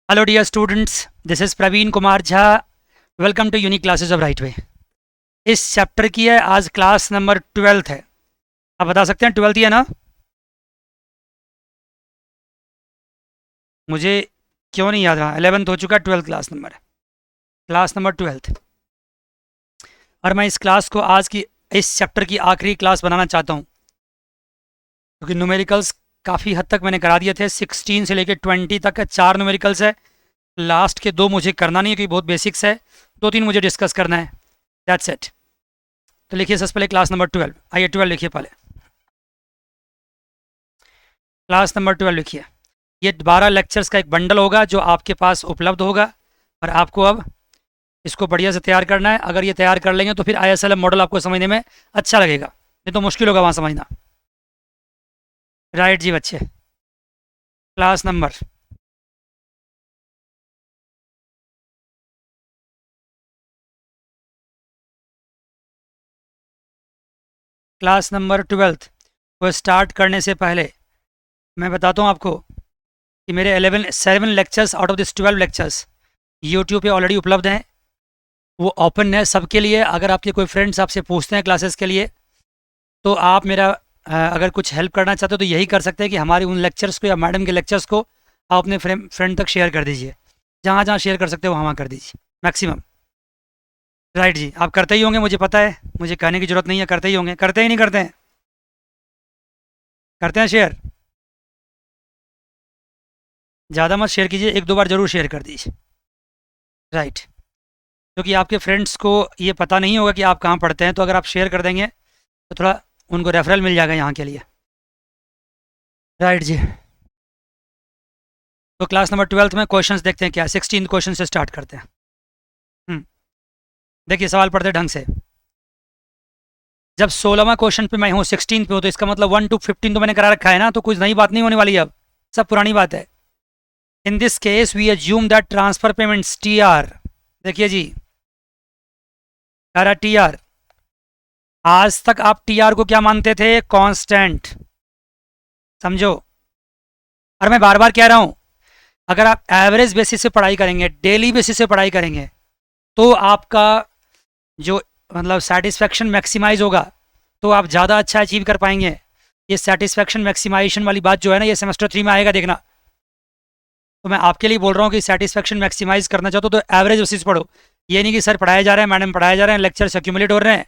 Hello dear students, this is Praveen Kumar Jha. Welcome to Unique Classes of Right Way. इस chapter की है आज class number 12 है। आप बता सकते हैं 12 ही है ना? मुझे क्यों नहीं याद रहा, 11th हो चुका, 12th क्लास नंबर 12। और मैं इस क्लास को आज की इस चैप्टर की आखिरी क्लास बनाना चाहता हूँ क्योंकि न्यूमेरिकल्स काफ़ी हद तक मैंने करा दिए थे। 16 से लेकर 20 तक 4 न्यूमेरिकल्स है। लास्ट के 2 मुझे करना नहीं है क्योंकि बहुत बेसिक्स है, 2-3 मुझे डिस्कस करना है। That's it. तो लिखिए सबसे पहले क्लास नंबर 12। आइए 12 लिखिए पहले, क्लास नंबर 12 लिखिए। ये 12 लेक्चर्स का एक बंडल होगा जो आपके पास उपलब्ध होगा और आपको अब इसको बढ़िया से तैयार करना है। अगर ये तैयार कर लेंगे तो फिर ISLM मॉडल आपको समझने में अच्छा लगेगा, नहीं तो मुश्किल होगा वहाँ समझना। राइट जी बच्चे, क्लास नंबर क्लास नंबर 12 को स्टार्ट करने से पहले मैं बताता हूँ आपको कि मेरे 7 lectures out of this 12 lectures YouTube पे ऑलरेडी उपलब्ध हैं। वो ओपन है सबके लिए। अगर आपके कोई फ्रेंड्स आपसे पूछते हैं क्लासेस के लिए तो आप मेरा अगर कुछ हेल्प करना चाहते हो तो यही कर सकते हैं कि हमारे उन लेक्चर्स को या मैडम के लेक्चर्स को आप अपने फ्रेंड तक शेयर कर दीजिए। जहाँ जहाँ शेयर कर सकते हो वहाँ कर दीजिए मैक्सिमम। राइट जी, आप करते ही होंगे, मुझे पता है, मुझे कहने की ज़रूरत नहीं है, करते ही होंगे। करते ही नहीं करते हैं? करते हैं शेयर। ज़्यादा मत शेयर कीजिए, 1-2 बार ज़रूर शेयर कर दीजिए। राइट, क्योंकि आपके फ्रेंड्स को ये पता नहीं होगा कि आप कहाँ पढ़ते हैं, तो अगर आप शेयर कर देंगे तो थोड़ा उनको रेफरल मिल जाएगा यहाँ के लिए। राइट जी, तो क्लास नंबर 12 में क्वेश्चंस देखते हैं क्या। 16 क्वेश्चन से स्टार्ट करते हैं। देखिए सवाल पढ़ते ढंग से। जब 16वां क्वेश्चन पे मैं हूँ, 16 पे हूँ, तो इसका मतलब 1 to 15 तो मैंने करा रखा है ना, तो कुछ नई बात नहीं होने वाली है, अब सब पुरानी बात है। In this case we assume that transfer payments TR, देखिए जी TR, आज तक आप TR को क्या मानते थे? कांस्टेंट। समझो, और मैं बार बार कह रहा हूं, अगर आप एवरेज बेसिस से पढ़ाई करेंगे, डेली बेसिस से पढ़ाई करेंगे, तो आपका जो मतलब सेटिस्फेक्शन मैक्सिमाइज होगा, तो आप ज़्यादा अच्छा अचीव कर पाएंगे। ये सेटिस्फेक्शन मैक्सिमाइजेशन वाली बात जो है ना, ये सेमेस्टर 3 में आएगा, देखना। तो मैं आपके लिए बोल रहा हूँ कि सेटिस्फेक्शन मैक्सिमाइज करना चाहते हो तो एवरेज बेसिस पढ़ो। ये नहीं कि सर पढ़ाए जा रहे हैं, मैडम पढ़ाए जा रहे हैं, लेक्चर एक्यूमुलेट हो रहे हैं,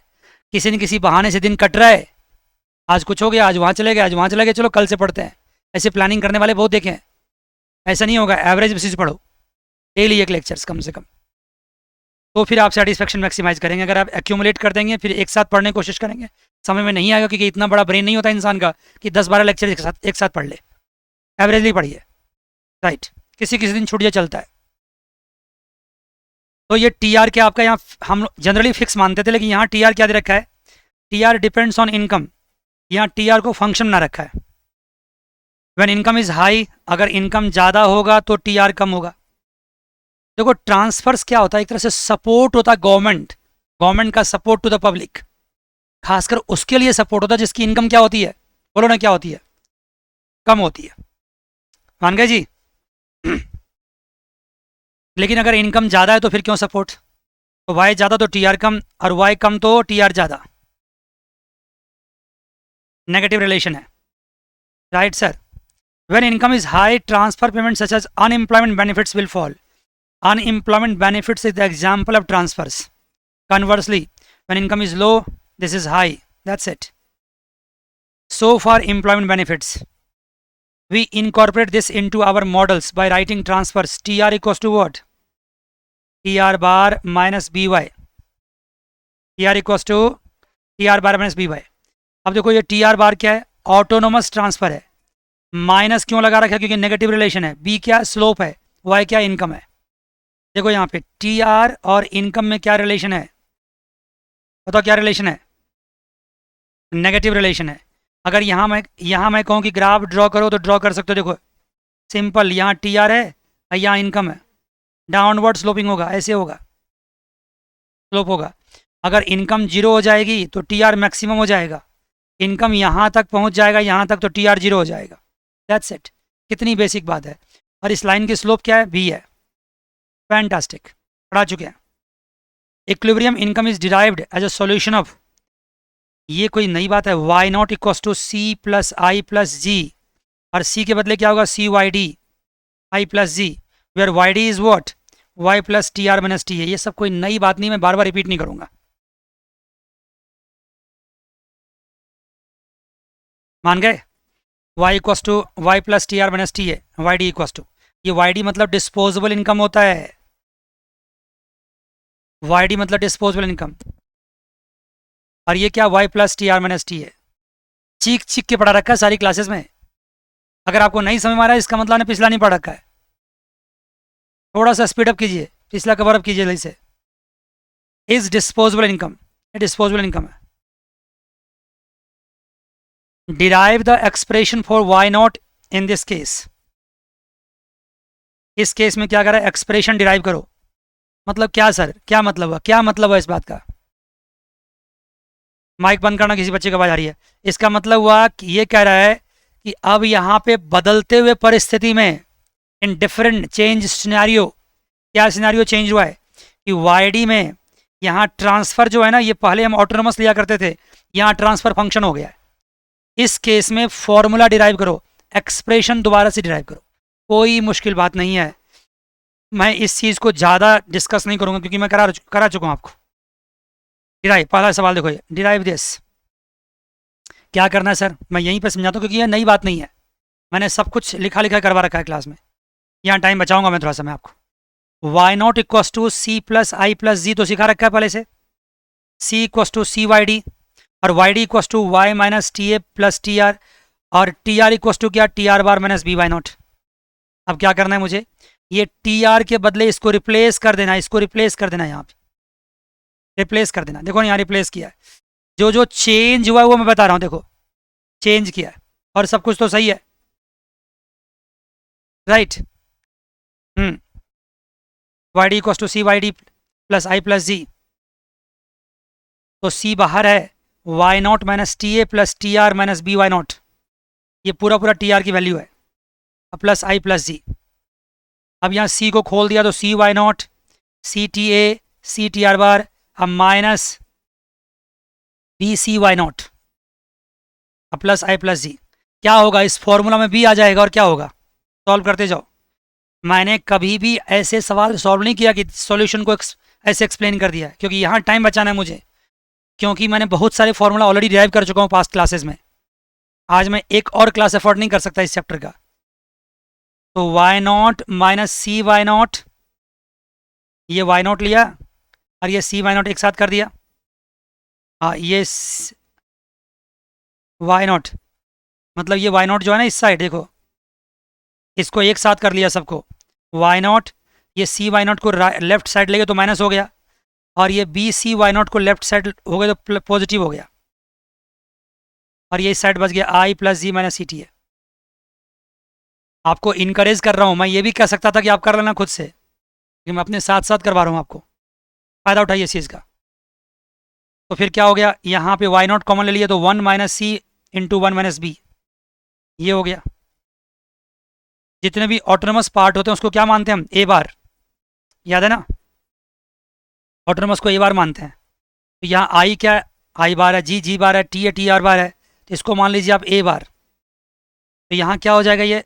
किसी न किसी बहाने से दिन कट रहा है, आज कुछ हो गया, आज वहाँ चले गए, आज वहाँ चले गए, चलो कल से पढ़ते हैं। ऐसे प्लानिंग करने वाले बहुत देखे हैं। ऐसा नहीं होगा, एवरेज बेसिस पढ़ो, डेली एक लेक्चर्स कम से कम, तो फिर आप सेटिस्फेक्शन मैक्सिमाइज करेंगे। अगर आप एक्यूमुलेट कर देंगे, फिर एक साथ पढ़ने की कोशिश करेंगे, समझ में नहीं आएगा, क्योंकि इतना बड़ा ब्रेन नहीं होता इंसान का कि 10-12 लेक्चर एक साथ पढ़ ले। एवरेजली पढ़िए। राइट, किसी किसी दिन छूट जाए चलता है। तो ये TR क्या आपका, यहाँ हम जनरली फिक्स मानते थे, लेकिन यहाँ TR क्या दे रखा है? TR depends on income. यहाँ TR को फंक्शन बना रखा है। व्हेन इनकम इज हाई, अगर इनकम ज़्यादा होगा तो TR कम होगा। देखो ट्रांसफर्स क्या होता है, एक तरह से सपोर्ट होता है, गवर्नमेंट का सपोर्ट टू द पब्लिक, खासकर उसके लिए सपोर्ट होता है जिसकी इनकम क्या होती है, बोलो ना, क्या होती है? कम होती है। मान गए जी? लेकिन अगर इनकम ज़्यादा है तो फिर क्यों सपोर्ट? तो वाई ज़्यादा तो TR कम, और वाई कम तो TR ज़्यादा। नेगेटिव रिलेशन है। Right sir, when income is high, transfer payment such as unemployment benefits will fall. Unemployment benefits is the example of transfers. Conversely, when income is low, this is high. That's it. So for employment benefits, we incorporate this into our models by writing transfers. TR equals to what? TR bar minus BY. TR equals to TR bar minus BY. अब देखो ये TR bar क्या है? Autonomous transfer है। Minus क्यों लगा रखा है? क्योंकि नेगेटिव रिलेशन है। B क्या? स्लोप है। Y क्या? इनकम है। देखो यहाँ पे TR और इनकम में क्या रिलेशन है? बताओ क्या रिलेशन है? नेगेटिव रिलेशन है। अगर यहाँ मैं कहूँ कि ग्राफ ड्रॉ करो तो ड्रॉ कर सकते हो। देखो सिंपल, यहाँ TR है और यहाँ इनकम है, डाउनवर्ड स्लोपिंग होगा, ऐसे होगा, स्लोप होगा। अगर इनकम 0 हो जाएगी तो TR मैक्सिमम हो जाएगा, इनकम यहाँ तक पहुँच जाएगा, यहाँ तक, तो TR 0 हो जाएगा। That's it. कितनी बेसिक बात है। और इस लाइन की स्लोप क्या है, v है। फैंटास्टिक, पढ़ा चुके हैं। Equilibrium income is derived as a solution of, ये कोई नई बात है, Y naught equals to C plus I plus G, और सी के बदले क्या होगा, C Y D I plus G, where Y D is what, Y plus T R minus T है। ये सब कोई नई बात नहीं, मैं बार बार रिपीट नहीं करूंगा। मान गए, y equals to Y plus T R minus T है, वाई डी इक्वस टू, ये वाई डी मतलब डिस्पोजेबल इनकम होता है, वाई डी मतलब डिस्पोजेबल इनकम, और ये क्या, y plus T R minus T है। चीख चीख के पढ़ा रखा है सारी क्लासेस में। अगर आपको नहीं समझ में आ रहा है इसका मतलब ने पिछला नहीं पढ़ रखा है। थोड़ा सा स्पीड अप कीजिए, पिछला कवर अप कीजिए जल्दी से। इज डिस्पोजेबल इनकम, ये डिस्पोजेबल इनकम है। Derive the expression for Y naught in this case, इस केस में क्या करा, एक्सप्रेशन डिराइव करो। मतलब क्या सर, क्या मतलब हुआ, क्या मतलब हुआ इस बात का। माइक बंद करना, किसी बच्चे की आवाज आ रही है। इसका मतलब हुआ कि ये कह रहा है कि अब यहाँ पे बदलते हुए परिस्थिति में, इन डिफरेंट चेंज सिनेरियो, क्या सिनेरियो चेंज हुआ है कि वाई में यहाँ ट्रांसफर जो है ना, ये पहले हम ऑटोनोमस लिया करते थे, यहाँ ट्रांसफर फंक्शन हो गया है। इस केस में फॉर्मूला डिराइव करो, एक्सप्रेशन दोबारा से डिराइव करो, कोई मुश्किल बात नहीं है। मैं इस चीज़ को ज़्यादा डिस्कस नहीं करूँगा क्योंकि मैं करा चुका हूँ आपको। डिराइव, पहला सवाल देखो, ये डिराइव दिस क्या करना है सर, मैं यहीं पे समझाता हूँ क्योंकि ये नई बात नहीं है, मैंने सब कुछ लिखा लिखा करवा रखा है क्लास में। यहाँ टाइम बचाऊंगा मैं थोड़ा सा, मैं आपको Y naught equals to C plus I plus G तो सिखा रखा है पहले से, C equals to C Y D, और Y D equals to Y minus T A plus T R, और टी आर इक्वस टू क्या, T R bar minus B Y naught. अब क्या करना है मुझे, ये टी आर के बदले इसको रिप्लेस कर देना, इसको रिप्लेस कर देना, यहाँ पे रिप्लेस कर देना। देखो यहाँ रिप्लेस किया है, जो जो चेंज हुआ है वो मैं बता रहा हूँ, देखो चेंज किया है और सब कुछ तो सही है, right. Y D equals to C Y D plus I plus G, तो सी बाहर है, Y naught minus T A plus T R minus B Y naught, ये पूरा पूरा टी आर की वैल्यू है, प्लस आई प्लस जी। अब यहाँ सी को खोल दिया तो C Y naught, C T A, C T R bar, अब minus B C Y naught, अब प्लस आई प्लस जी। क्या होगा, इस फॉर्मूला में बी आ जाएगा और क्या होगा, सॉल्व करते जाओ। मैंने कभी भी ऐसे सवाल सॉल्व नहीं किया कि सॉल्यूशन को ऐसे एक्सप्लेन कर दिया, क्योंकि यहाँ टाइम बचाना है मुझे, क्योंकि मैंने बहुत सारे फॉर्मूला ऑलरेडी डिराइव कर चुका हूँ पास्ट क्लासेस में। आज मैं एक और क्लास अफोर्ड नहीं कर सकता इस चैप्टर का। तो Y naught minus C Y naught, ये वाई नॉट लिया और ये सी वाई नॉट एक साथ कर दिया, हाँ ये वाई नॉट, मतलब ये वाई नॉट जो है ना इस साइड देखो, इसको एक साथ कर लिया सबको, वाई नॉट, ये सी वाई नॉट को लेफ्ट साइड ले गए तो माइनस हो गया, और ये बी सी वाई नॉट को लेफ्ट साइड हो गया तो पॉजिटिव हो गया, और ये इस साइड बच गया आई प्लस जी माइनस सी टी है। आपको इनकरेज कर रहा हूँ, मैं ये भी कह सकता था कि आप कर लेना खुद से, कि मैं अपने साथ साथ करवा रहा हूँ आपको, फ़ायदा उठाइए इस चीज़ का। तो फिर क्या हो गया, यहाँ पे वाई नॉट कॉमन ले लिया तो 1 minus C into 1 minus B, ये हो गया। जितने भी ऑटोनोमस पार्ट होते हैं उसको क्या मानते हैं हम, ए बार, याद है ना, ऑटोनोमस को ए बार मानते हैं। तो यहाँ आई क्या है, आई बार है, जी जी बार है, टी है, टी आर बार है, तो इसको मान लीजिए आप ए बार। तो यहाँ क्या हो जाएगा, ये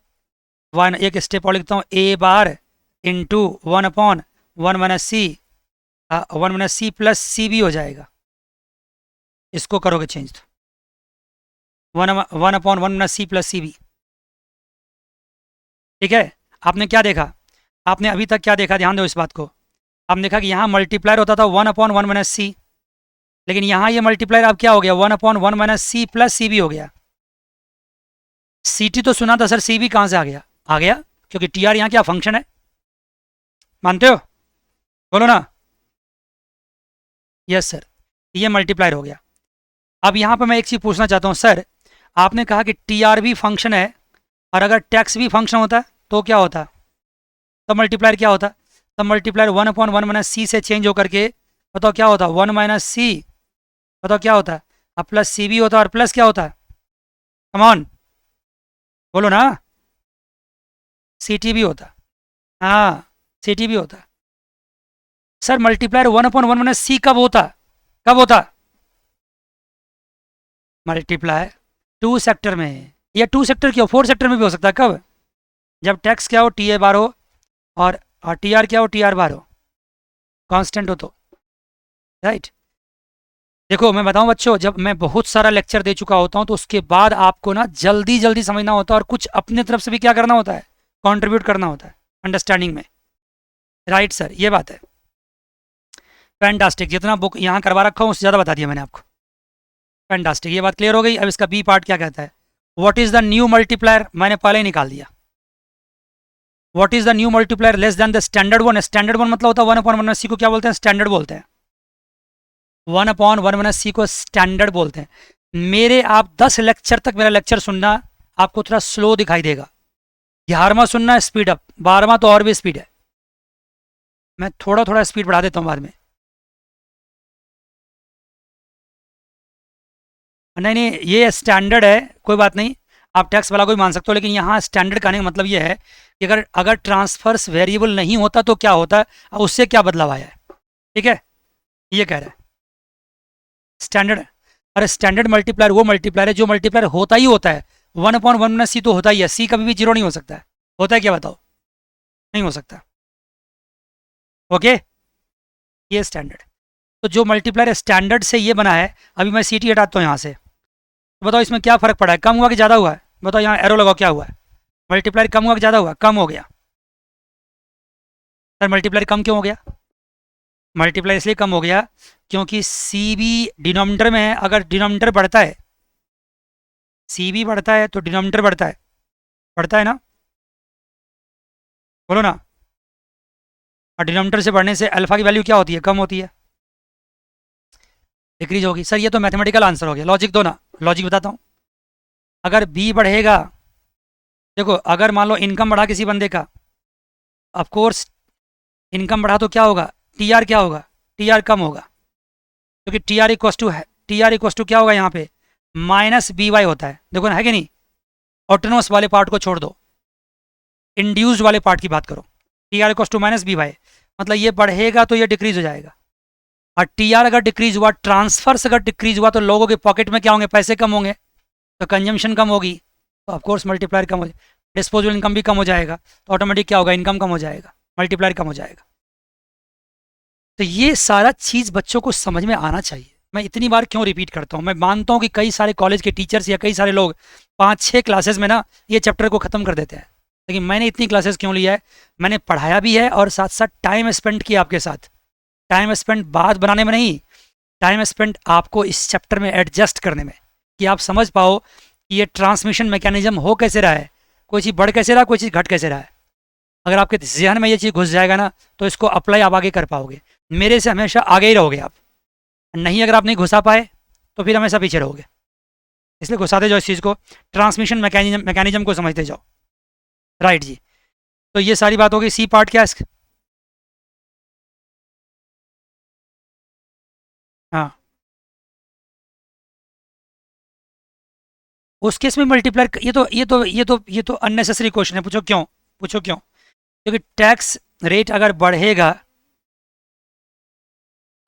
वन, एक स्टेप और लिखता हूँ, ए बार इंटू 1/1 माइनस सी, 1 माइनस सी प्लस सी भी हो जाएगा, इसको करोगे चेंज तो 1/1 माइनस सी प्लस सी भी। ठीक है, आपने क्या देखा, आपने अभी तक क्या देखा, ध्यान दो इस बात को। आपने देखा कि यहाँ मल्टीप्लायर होता था 1/1 माइनस सी, लेकिन यहाँ ये मल्टीप्लायर अब क्या हो गया, 1/1 माइनस सी प्लस सी भी हो गया। सी टी तो सुना था सर, सी भी कहाँ से आ गया, आ गया क्योंकि टी आर यहाँ क्या फंक्शन है, मानते हो, बोलो ना, यस सर, ये मल्टीप्लायर हो गया। अब यहाँ पर मैं एक चीज़ पूछना चाहता हूँ सर, आपने कहा कि टी आर भी फंक्शन है, और अगर टैक्स भी फंक्शन होता तो क्या होता, तब मल्टीप्लायर क्या होता, तब मल्टीप्लायर 1/1 माइनस सी से चेंज होकर के बताओ क्या होता, 1 माइनस सी, बताओ क्या होता, अब प्लस सी भी होता और प्लस क्या होता, कम ऑन बोलो ना, CT भी होता, हाँ CT भी होता। सर मल्टीप्लायर 1/1 माइनस सी कब होता, कब होता? मल्टीप्लाई 2 सेक्टर में, या 2 सेक्टर क्यों, 4 सेक्टर में भी हो सकता है। कब? जब टैक्स क्या हो, TA बार हो, और TR क्या हो, TR बार हो, कांस्टेंट हो तो, राइट। देखो मैं बताऊं बच्चों, जब मैं बहुत सारा लेक्चर दे चुका होता हूं तो उसके बाद आपको ना जल्दी जल्दी समझना होता है, और कुछ अपने तरफ से भी क्या करना होता है, कंट्रीब्यूट करना होता है अंडरस्टैंडिंग में, राइट सर, ये बात है। फैंटास्टिक, जितना बुक यहाँ करवा रखा हूँ उससे ज़्यादा बता दिया मैंने आपको। फैंटास्टिक, ये बात क्लियर हो गई। अब इसका बी पार्ट क्या कहता है, what is the new multiplier, मैंने पहले ही निकाल दिया। What is the new multiplier less than the standard one, standard one मतलब होता है 1/1 को क्या बोलते हैं, स्टैंडर्ड बोलते हैं। 1/1 को स्टैंडर्ड बोलते हैं। मेरे आप 10 लेक्चर तक मेरा लेक्चर सुनना, आपको थोड़ा स्लो दिखाई देगा। 11वां सुनना स्पीड अप, 12वां तो और भी स्पीड है, मैं थोड़ा थोड़ा स्पीड बढ़ा देता हूँ बाद में। नहीं नहीं, ये स्टैंडर्ड है, कोई बात नहीं, आप टैक्स वाला को भी मान सकते हो, लेकिन यहाँ स्टैंडर्ड कहने का मतलब ये है कि अगर अगर ट्रांसफर्स वेरिएबल नहीं होता तो क्या होता है, और उससे क्या बदलाव आया है, ठीक है, ये कह रहा है स्टैंडर्ड। अरे स्टैंडर्ड मल्टीप्लायर वो मल्टीप्लायर है जो मल्टीप्लायर होता ही होता है, 1/1 सी तो होता ही है, सी कभी भी 0 नहीं हो सकता है, होता है क्या बताओ, नहीं हो सकता, ओके, ये स्टैंडर्ड। तो जो मल्टीप्लायर स्टैंडर्ड से ये बना है, अभी मैं CT हटाता हूँ यहाँ से, तो बताओ इसमें क्या फ़र्क पड़ा है, कम हुआ कि ज़्यादा हुआ है, बताओ यहाँ एरो लगाओ क्या हुआ है, मल्टीप्लायर कम हुआ कि ज़्यादा हुआ, कम हो गया। सर मल्टीप्लायर कम क्यों हो गया, मल्टीप्लायर इसलिए कम हो गया क्योंकि CB डिनोमिनेटर में है, अगर डिनोमिनेटर बढ़ता है, CB बढ़ता है तो डिनोमिनेटर बढ़ता है ना, बोलो ना। और डिनोमिनेटर से बढ़ने से अल्फा की वैल्यू क्या होती है, कम होती है, डिक्रीज होगी। सर ये तो मैथमेटिकल आंसर हो गया, लॉजिक दो ना, लॉजिक बताता हूँ। अगर बी बढ़ेगा, देखो अगर मान लो इनकम बढ़ा किसी बंदे का, ऑफ कोर्स इनकम बढ़ा तो क्या होगा, TR क्या होगा, TR कम होगा, क्योंकि TR इक्वस टू है, TR इक्वस टू क्या होगा यहाँ पे, -BY होता है, देखो ना, है कि नहीं। ऑटोनोमस वाले पार्ट को छोड़ दो, इंड्यूस्ड वाले पार्ट की बात करो, TR इक्वस टू -BY, मतलब ये बढ़ेगा तो ये डिक्रीज हो जाएगा। और TR अगर डिक्रीज हुआ, ट्रांसफर्स अगर डिक्रीज हुआ, तो लोगों के पॉकेट में क्या होंगे, पैसे कम होंगे, तो कंजम्पशन कम होगी, तो ऑफकोर्स मल्टीप्लायर कम हो जाएगा, डिस्पोजेबल इनकम भी कम हो जाएगा, तो ऑटोमेटिक क्या होगा, इनकम कम हो जाएगा, मल्टीप्लायर कम हो जाएगा। तो ये सारा चीज़ बच्चों को समझ में आना चाहिए। मैं इतनी बार क्यों रिपीट करता हूँ, मैं मानता हूँ कि कई सारे कॉलेज के टीचर्स या कई सारे लोग 5-6 क्लासेस में ना ये चैप्टर को ख़त्म कर देते हैं, लेकिन मैंने इतनी क्लासेस क्यों लिया है, मैंने पढ़ाया भी है और साथ साथ टाइम स्पेंड किया आपके साथ। टाइम स्पेंड बात बनाने में नहीं, टाइम स्पेंड आपको इस चैप्टर में एडजस्ट करने में, कि आप समझ पाओ कि ये ट्रांसमिशन मैकेनिज्म हो कैसे रहा है, कोई चीज़ बढ़ कैसे रहा है, कोई चीज़ घट कैसे रहा है। अगर आपके जहन में ये चीज़ घुस जाएगा ना, तो इसको अप्लाई आप आगे कर पाओगे, मेरे से हमेशा आगे ही रहोगे आप। नहीं, अगर आप नहीं घुसा पाए तो फिर हमेशा पीछे रहोगे, इसलिए घुसाते जाओ इस चीज़ को, ट्रांसमिशन मैकेनिज्म को समझते जाओ, राइट जी। तो ये सारी बात होगी। सी पार्ट क्या है, हाँ उस केस में मल्टीप्लायर, ये तो अननेसेसरी क्वेश्चन है, पूछो क्यों, पूछो क्यों, क्योंकि टैक्स रेट अगर बढ़ेगा,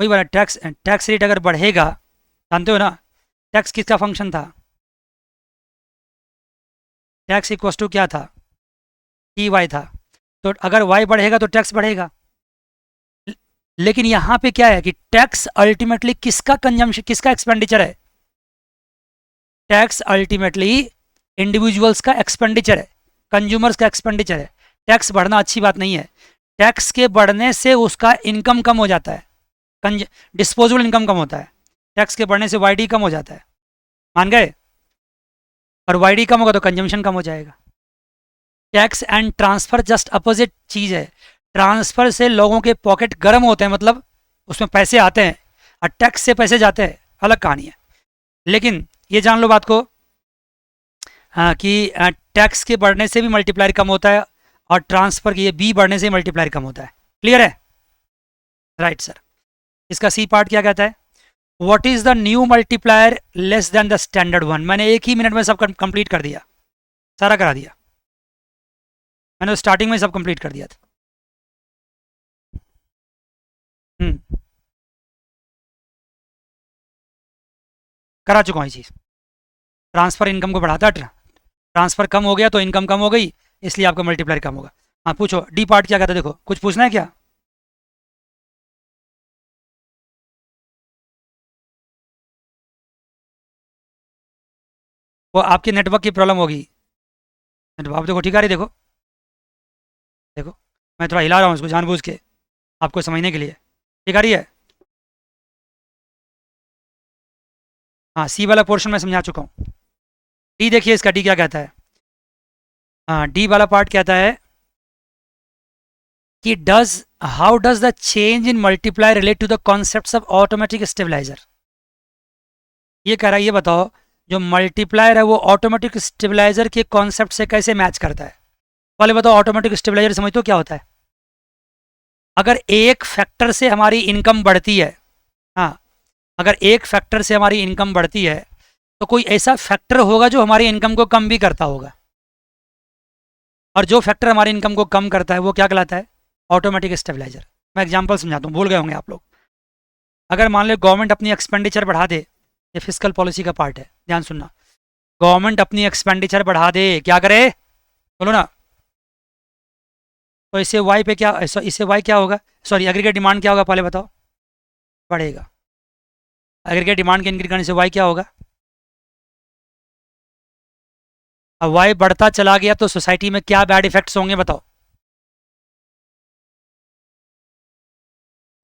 वही बोला, टैक्स रेट अगर बढ़ेगा, जानते हो ना, टैक्स किसका फंक्शन था, टैक्स इक्वस टू क्या था, TY था, तो अगर Y बढ़ेगा तो टैक्स बढ़ेगा। लेकिन यहाँ पे क्या है कि टैक्स अल्टीमेटली किसका कंजम्पशन, किसका एक्सपेंडिचर है, टैक्स अल्टीमेटली इंडिविजुअल्स का एक्सपेंडिचर है, कंज्यूमर्स का एक्सपेंडिचर है। टैक्स बढ़ना अच्छी बात नहीं है, टैक्स के बढ़ने से उसका इनकम कम हो जाता है, डिस्पोजेबल इनकम कम होता है, टैक्स के बढ़ने से YD कम हो जाता है, मान गए, और YD कम होगा तो कंजम्पशन कम हो जाएगा। Tax and transfer just opposite चीज़ है, ट्रांसफर से लोगों के पॉकेट गर्म होते हैं, मतलब उसमें पैसे आते हैं, और टैक्स से पैसे जाते हैं, अलग कहानी है। लेकिन ये जान लो बात को, हाँ, कि टैक्स के बढ़ने से भी मल्टीप्लायर कम होता है, और ट्रांसफर के ये बी बढ़ने से मल्टीप्लायर कम होता है। क्लियर है, राइट सर। इसका सी पार्ट क्या कहता है, what is the new multiplier less than the standard one. मैंने एक ही मिनट में सब कंप्लीट कर दिया, सारा करा दिया, मैंने तो स्टार्टिंग में सब कंप्लीट कर दिया था। करा चुका हूँ ये चीज़। ट्रांसफ़र इनकम को बढ़ाता है, ट्रांसफ़र कम हो गया तो इनकम कम हो गई, इसलिए आपका मल्टीप्लायर कम होगा। हाँ पूछो, डी पार्ट क्या कहता है, देखो कुछ पूछना है क्या? वो आपके नेटवर्क की प्रॉब्लम होगी। नेटवर्क आप देखो ठीक आ रही, देखो देखो, मैं थोड़ा हिला रहा हूँ इसको जानबूझ के आपको समझने के लिए। ठीक आ रही है? हाँ सी वाला पोर्शन मैं समझा चुका हूँ। डी देखिए, इसका डी क्या कहता है। हाँ डी वाला पार्ट कहता है कि how does the change in multiply relate to the concepts of automatic stabiliser. ये कह रहा है, ये बताओ जो मल्टीप्लायर है वो ऑटोमेटिक स्टेबलाइजर के कॉन्सेप्ट से कैसे मैच करता है। पहले बताओ, ऑटोमेटिक स्टेबलाइजर समझते हो क्या होता है? अगर एक फैक्टर से हमारी इनकम बढ़ती है, हाँ, अगर एक फैक्टर से हमारी इनकम बढ़ती है तो कोई ऐसा फैक्टर होगा जो हमारी इनकम को कम भी करता होगा, और जो फैक्टर हमारी इनकम को कम करता है वो क्या कहलाता है? Automatic stabiliser. मैं एग्जांपल समझाता हूँ, भूल गए होंगे आप लोग। अगर मान लो गवर्नमेंट अपनी एक्सपेंडिचर बढ़ा दे, ये फिजिकल पॉलिसी का पार्ट है, ध्यान सुनना। गवर्नमेंट अपनी एक्सपेंडिचर बढ़ा दे, क्या करे बोलो ना। तो इससे वाई पे क्या, इससे वाई क्या होगा, सॉरी एग्रीगेट डिमांड क्या होगा, पहले बताओ। बढ़ेगा। एग्रीगेट डिमांड के इंक्रीज करने से वाई क्या होगा? अब वाई बढ़ता चला गया तो सोसाइटी में क्या बैड इफेक्ट्स होंगे बताओ।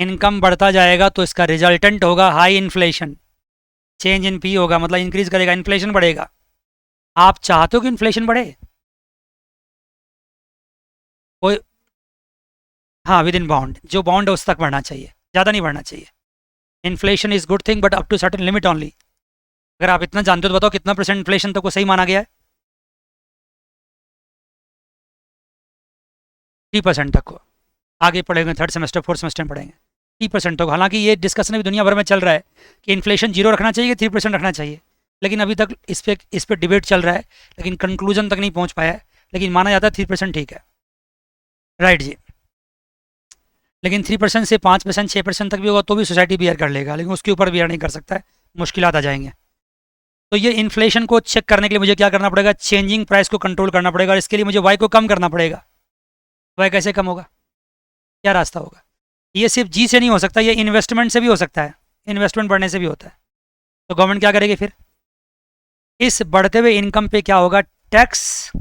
इनकम बढ़ता जाएगा तो इसका रिजल्टेंट होगा high inflation. Change in P होगा, मतलब इंक्रीज करेगा, इन्फ्लेशन बढ़ेगा। आप चाहते हो कि इन्फ्लेशन बढ़े? कोई, हाँ विद इन बाउंड, जो बाउंड है उस तक बढ़ना चाहिए, ज़्यादा नहीं बढ़ना चाहिए। Inflation is good thing but up to certain limit only. अगर आप इतना जानते हो तो बताओ कितना परसेंट इन्फ्लेशन तक को सही माना गया है? 3% तक को। आगे पढ़ेंगे थर्ड सेमेस्टर फोर्थ सेमेस्टर में पढ़ेंगे 3% तक। हालांकि ये डिस्कशन अभी दुनिया भर में चल रहा है कि इन्फ्लेशन जीरो रखना चाहिए कि 3% रखना चाहिए, लेकिन अभी तक इस पर डिबेट चल रहा है, लेकिन कंक्लूजन तक नहीं पहुंच पाया है। लेकिन माना जाता है 3% ठीक है, राइट जी। लेकिन 3% से 5% 6% तक भी होगा तो भी सोसाइटी बियर कर लेगा, लेकिन उसके ऊपर बियर नहीं कर सकता है, मुश्किल आ जाएंगे। तो ये इन्फ्लेशन को चेक करने के लिए मुझे क्या करना पड़ेगा? चेंजिंग प्राइस को कंट्रोल करना पड़ेगा, और इसके लिए मुझे वाई को कम करना पड़ेगा। वाई कैसे कम होगा, क्या रास्ता होगा? ये सिर्फ जी से नहीं हो सकता, ये इन्वेस्टमेंट से भी हो सकता है, इन्वेस्टमेंट बढ़ने से भी होता है। तो गवर्नमेंट क्या करेगी फिर? इस बढ़ते हुए इनकम पे क्या होगा? टैक्स।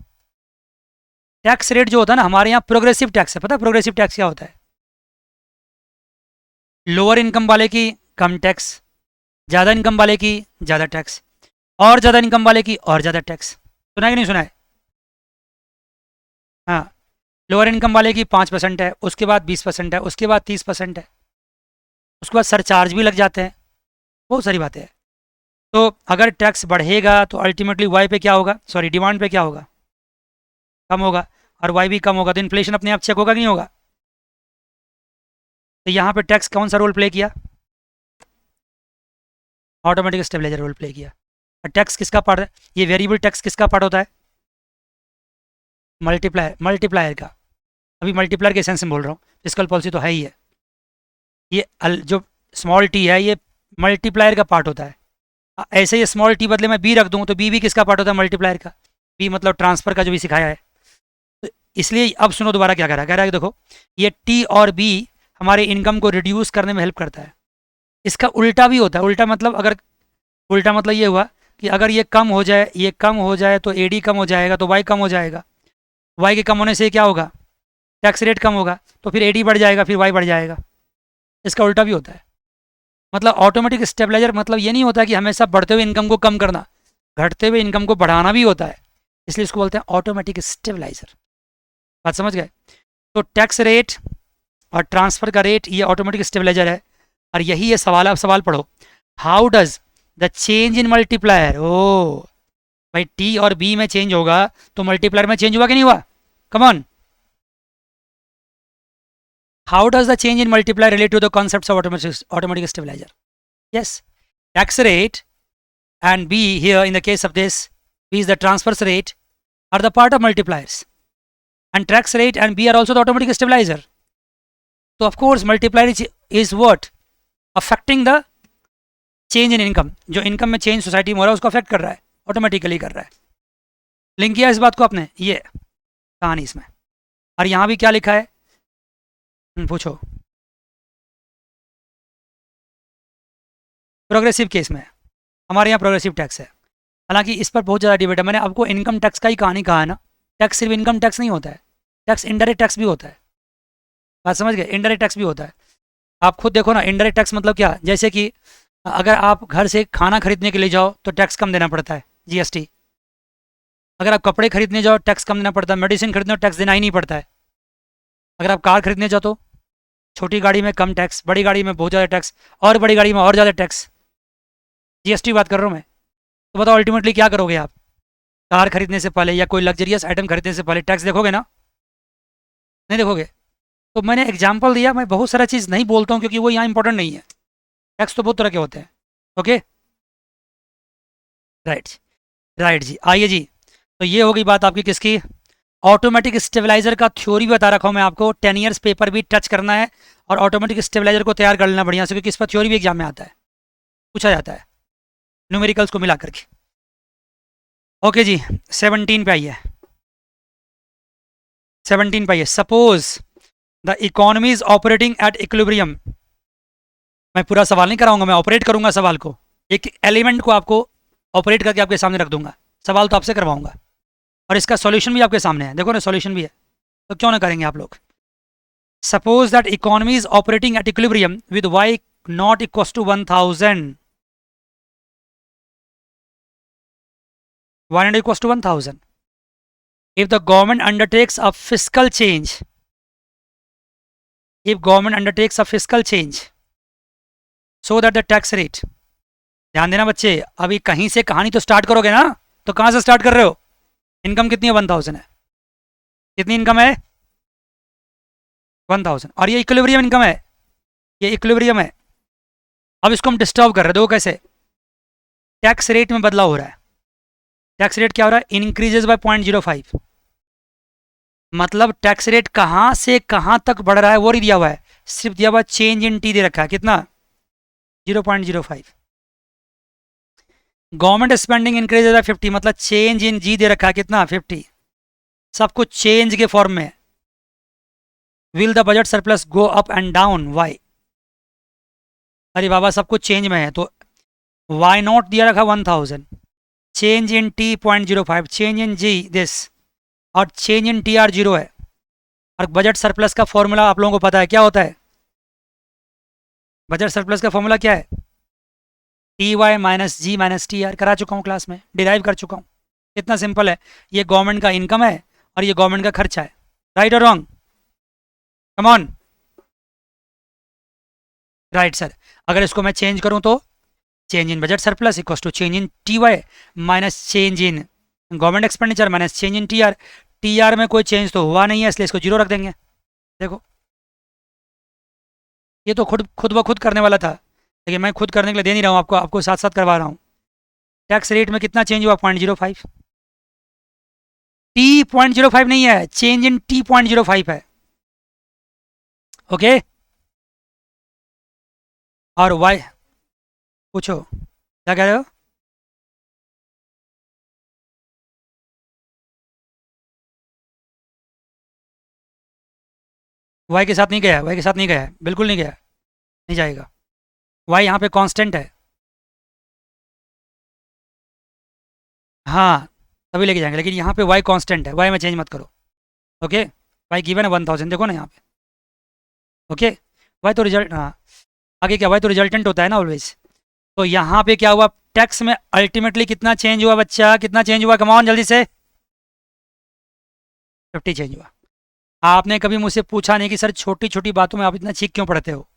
टैक्स रेट जो होता है ना, हमारे यहाँ प्रोग्रेसिव टैक्स है, पता है प्रोग्रेसिव टैक्स क्या होता है? लोअर इनकम वाले की कम टैक्स, ज़्यादा इनकम वाले की ज़्यादा टैक्स, और ज़्यादा इनकम वाले की और ज़्यादा टैक्स। सुना है कि नहीं सुना है? हाँ, लोअर इनकम वाले की 5% है, उसके बाद 20% है, उसके बाद 30% है, उसके बाद सरचार्ज भी लग जाते हैं, बहुत सारी बातें हैं। तो अगर टैक्स बढ़ेगा तो अल्टीमेटली वाई पे क्या होगा, सॉरी डिमांड पे क्या होगा? कम होगा, और वाई भी कम होगा, तो इन्फ्लेशन अपने आप चेक होगा कि नहीं होगा? तो यहाँ पे टैक्स कौन सा रोल प्ले किया? ऑटोमेटिक स्टेबलाइजर रोल प्ले किया। और टैक्स किसका पार्ट है? ये वेरिएबल टैक्स किसका पार्ट होता है? मल्टीप्लायर का। अभी मल्टीप्लायर के सेंस में बोल रहा हूँ, फिस्कल पॉलिसी तो है ही है। ये जो स्मॉल टी है ये मल्टीप्लायर का पार्ट होता है। ऐसे ही स्मॉल टी बदले में बी रख दूँ तो बी भी किसका पार्ट होता है? मल्टीप्लायर का। बी मतलब ट्रांसफर का, जो भी सिखाया है। तो इसलिए अब सुनो दोबारा क्या कह रहा है कि देखो, ये टी और बी हमारे इनकम को रिड्यूस करने में हेल्प करता है। इसका उल्टा भी होता है। उल्टा मतलब ये हुआ कि अगर ये कम हो जाए, ये कम हो जाए तो एडी कम हो जाएगा, तो वाई कम हो जाएगा। वाई के कम होने से क्या होगा? टैक्स रेट कम होगा, तो फिर एडी बढ़ जाएगा, फिर वाई बढ़ जाएगा। इसका उल्टा भी होता है। मतलब ऑटोमेटिक स्टेबलाइजर मतलब ये नहीं होता कि हमेशा बढ़ते हुए इनकम को कम करना, घटते हुए इनकम को बढ़ाना भी होता है। इसलिए इसको बोलते हैं ऑटोमेटिक स्टेबलाइजर। बात समझ गए? तो टैक्स रेट और ट्रांसफर का रेट ये ऑटोमेटिक स्टेबलाइजर है। और यही ये सवाल, आप सवाल पढ़ो, how does the change in multiplier, ओ भाई टी और बी में चेंज होगा तो मल्टीप्लायर में चेंज हुआ कि नहीं हुआ? Come on, how does the change in multiplier relate to the concepts of automatic stabilizer? Yes, tax rate and B here in the case of this, B is the transfer rate, are the part of multipliers. and tax rate and B are also the automatic stabilizer. So of course multiplier is what? Affecting the change in income. जो income में change society में हो रहा है उसको affect कर रहा है, automatically कर रहा है. लिंक किया इस बात को आपने? ये कहानी इसमें. और यहाँ भी क्या लिखा है? पूछो. प्रोग्रेसिव केस में हमारे यहाँ प्रोग्रेसिव टैक्स है. हालांकि इस पर बहुत ज़्यादा डिबेट है. मैंने आपको इनकम टैक्स का ही कहानी कहा है ना. टैक्स सिर्फ इनकम टैक्स नहीं होता है, टैक्स इनडायरेक्ट टैक्स भी होता है. बात समझ गए? इनडायरेक्ट टैक्स भी होता है. आप खुद देखो ना, इनडायरेक्ट टैक्स मतलब क्या? जैसे कि अगर आप घर से खाना खरीदने के लिए जाओ तो टैक्स कम देना पड़ता है, जीएसटी. अगर आप कपड़े खरीदने जाओ टैक्स कम देना पड़ता है. मेडिसिन खरीदने टैक्स देना ही नहीं पड़ता है. अगर आप कार खरीदने जाओ तो छोटी गाड़ी में कम टैक्स, बड़ी गाड़ी में बहुत ज़्यादा टैक्स, और बड़ी गाड़ी में और ज़्यादा टैक्स. जीएसटी बात कर रहा हूँ मैं. तो बताओ अल्टीमेटली क्या करोगे आप? कार खरीदने से पहले या कोई लग्जरियस आइटम खरीदने से पहले टैक्स देखोगे ना? नहीं देखोगे? तो मैंने एग्जाम्पल दिया. मैं बहुत सारा चीज़ नहीं बोलता हूँ क्योंकि वो यहाँ इंपॉर्टेंट नहीं है. टैक्स तो बहुत तरह के होते हैं. ओके, राइट राइट जी. आइए जी, तो ये होगी बात आपकी किसकी? ऑटोमेटिक स्टेबलाइजर का थ्योरी बता रखा हूँ मैं आपको. 10 ईयर्स पेपर भी टच करना है और ऑटोमेटिक स्टेबलाइजर को तैयार कर लेना बढ़िया से, क्योंकि इस पर थ्योरी भी एग्जाम में आता है, पूछा जाता है न्यूमेरिकल्स को मिला करके. ओके जी, 17 पे आइए. 17 पे आइए. Suppose the economy is operating at equilibrium. मैं पूरा सवाल नहीं कराऊंगा, मैं ऑपरेट करूंगा सवाल को. एक एलिमेंट को आपको ऑपरेट करके आपके सामने रख दूंगा. सवाल तो आपसे करवाऊंगा और इसका सॉल्यूशन भी आपके सामने है. देखो ना, सॉल्यूशन भी है, तो क्यों ना करेंगे आप लोग. Suppose that economy is operating at equilibrium with Y naught equals to 1000. y not equals to 1000. If the government undertakes a fiscal change, if government undertakes a fiscal change so that the tax rate. ध्यान देना बच्चे, अभी कहीं से कहानी तो start करोगे ना. तो कहाँ से स्टार्ट कर रहे हो? इनकम कितनी है? 1000 है. कितनी इनकम है? 1000. और ये इक्विलिब्रियम इनकम है, ये इक्विलिब्रियम है. अब इसको हम डिस्टर्ब कर रहे हैं. देखो कैसे टैक्स रेट में बदलाव हो रहा है. टैक्स रेट क्या हो रहा है? Increases by 0.05. मतलब टैक्स रेट कहाँ से कहाँ तक बढ़ रहा है वो नहीं दिया हुआ है, सिर्फ दिया हुआ चेंज इन टी दे रखा है. कितना? 0.05. गवर्नमेंट स्पेंडिंग इंक्रीजेज बाय 50, मतलब चेंज इन जी दे रखा है. कितना? 50. सब कुछ चेंज के फॉर्म में. Will the budget surplus go up and down? Why? अरे बाबा सब कुछ चेंज में है, तो वाई नॉट दिया रखा 1000. Change in T 0.05, change in G this, और चेंज इन टी आर 0 है. और बजट सरप्लस का फॉर्मूला आप लोगों को पता है क्या होता है? बजट सरप्लस का फॉर्मूला क्या है? T Y minus G minus T are. करा चुका हूँ क्लास में, डिराइव कर चुका हूँ. इतना सिंपल है. ये गवर्नमेंट का इनकम है और ये गवर्नमेंट का खर्चा है. राइट और wrong? Come on. Right sir. अगर इसको मैं चेंज करूँ तो change in budget surplus equals to change in T Y minus change in government expenditure minus change in T R. T R में कोई चेंज तो हुआ नहीं है, इसलिए इसको 0 रख देंगे. देखो ये तो खुद ब खुद करने वाला था, लेकिन मैं खुद करने के लिए दे नहीं रहा हूँ आपको, आपको साथ साथ करवा रहा हूँ. टैक्स रेट में कितना चेंज हुआ? 0.05. टी 0.05 नहीं है, चेंज इन टी 0.05 है. ओके. और वाई पूछो क्या कह रहे हो? वाई के साथ नहीं गया, वाई के साथ नहीं गया, बिल्कुल नहीं गया, नहीं जाएगा. वाई यहाँ पे कांस्टेंट है. हाँ तभी लेके जाएंगे, लेकिन यहाँ पे वाई कांस्टेंट है. वाई में चेंज मत करो. ओके. वाई गिवन है 1000, देखो ना यहाँ पे. ओके. वाई तो रिजल्ट, हाँ आगे क्या? वाई तो रिजल्टेंट होता है ना ऑलवेज. तो यहाँ पे क्या हुआ? टैक्स में अल्टीमेटली कितना चेंज हुआ बच्चा? कितना चेंज हुआ? कमाओ जल्दी से. 50 चेंज हुआ. आपने कभी मुझसे पूछा नहीं कि सर छोटी छोटी बातों में आप इतना चीख क्यों पढ़ते हो?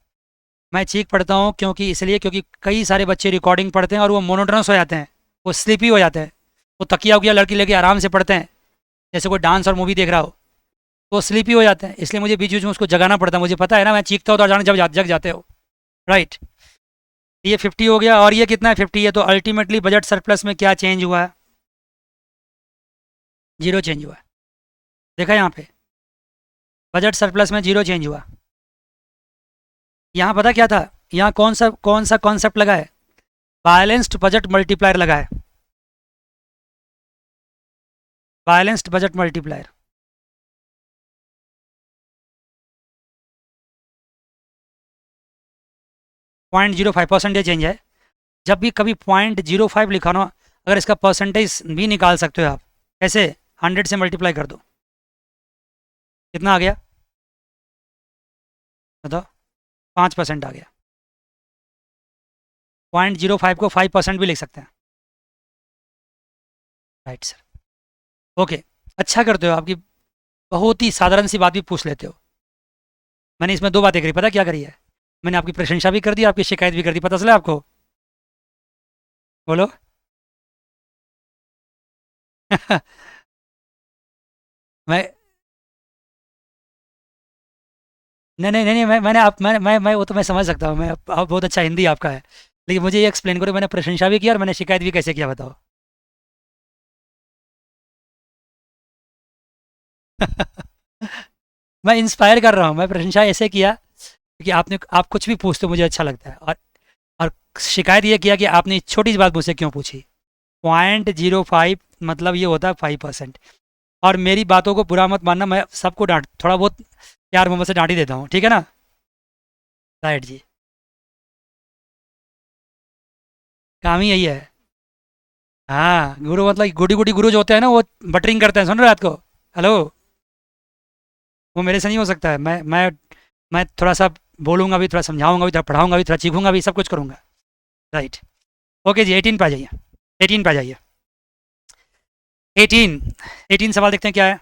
मैं चीख पढ़ता हूँ क्योंकि इसलिए क्योंकि कई सारे बच्चे रिकॉर्डिंग पढ़ते हैं और वो मोनोटोनस हो जाते हैं, वो स्लीपी हो जाते हैं, वो तकिया उकिया लड़की लेके आराम से पढ़ते हैं जैसे कोई डांस और मूवी देख रहा हो, वो स्लीपी हो जाते हैं. इसलिए मुझे बीच बीच में उसको जगाना पड़ता है. मुझे पता है ना, मैं चीखता हूँ तो अचानक जग जाते हो. राइट. ये 50 हो गया. और ये कितना है? 50 है. तो अल्टीमेटली बजट सरप्लस में क्या चेंज हुआ है? 0 चेंज हुआ है. देखा यहाँ पे बजट सरप्लस में जीरो चेंज हुआ। यहाँ पता क्या था, यहाँ कौन सा कॉन्सेप्ट लगा है, बैलेंस्ड बजट मल्टीप्लायर लगा है, बैलेंस्ड बजट मल्टीप्लायर। .05% चेंज है। जब भी कभी 0.05 लिखा ना, अगर इसका परसेंटेज भी निकाल सकते हो आप, कैसे, 100 से मल्टीप्लाई कर दो, कितना आ गया बताओ, 5% आ गया। 0.05 को 5% भी लिख सकते हैं। राइट सर, ओके, अच्छा करते हो, आपकी बहुत ही साधारण सी बात भी पूछ लेते हो। मैंने इसमें दो बातें करी, पता क्या करी है, मैंने आपकी प्रशंसा भी कर दी, आपकी शिकायत भी कर दी, पता चला आपको, बोलो। मैं नहीं, मैंने आप मैं वो तो मैं समझ सकता हूँ, मैं आप बहुत अच्छा हिंदी आपका है, लेकिन मुझे ये एक्सप्लेन करो, मैंने प्रशंसा भी किया और मैंने शिकायत भी कैसे किया, बताओ। मैं इंस्पायर कर रहा हूँ, मैं प्रशंसा ऐसे किया कि आप कुछ भी पूछते हो मुझे अच्छा लगता है, और शिकायत ये किया कि आपने इस छोटी सी बात मुझसे क्यों पूछी। 0.05 मतलब ये होता है 5%। और मेरी बातों को बुरा मत मानना, मैं सबको डांट, थोड़ा बहुत प्यार मोहब्बत से डांट ही देता हूँ, ठीक है ना। राइट जी, काम ही यही है। हाँ, गुरु मतलब गुडी गुडी गुरु जो होते हैं ना, वो बटरिंग करते हैं, सुन रहे हो रात को, हेलो, वो मेरे से नहीं हो सकता है। मैं थोड़ा सा बोलूँगा भी, थोड़ा समझाऊंगा भी, थोड़ा पढ़ाऊंगा भी, थोड़ा चीखूंगा भी, सब कुछ करूँगा। राइट, ओके जी, 18 पे आ जाइए, 18 पे आ जाइए। 18, 18 सवाल देखते हैं क्या है।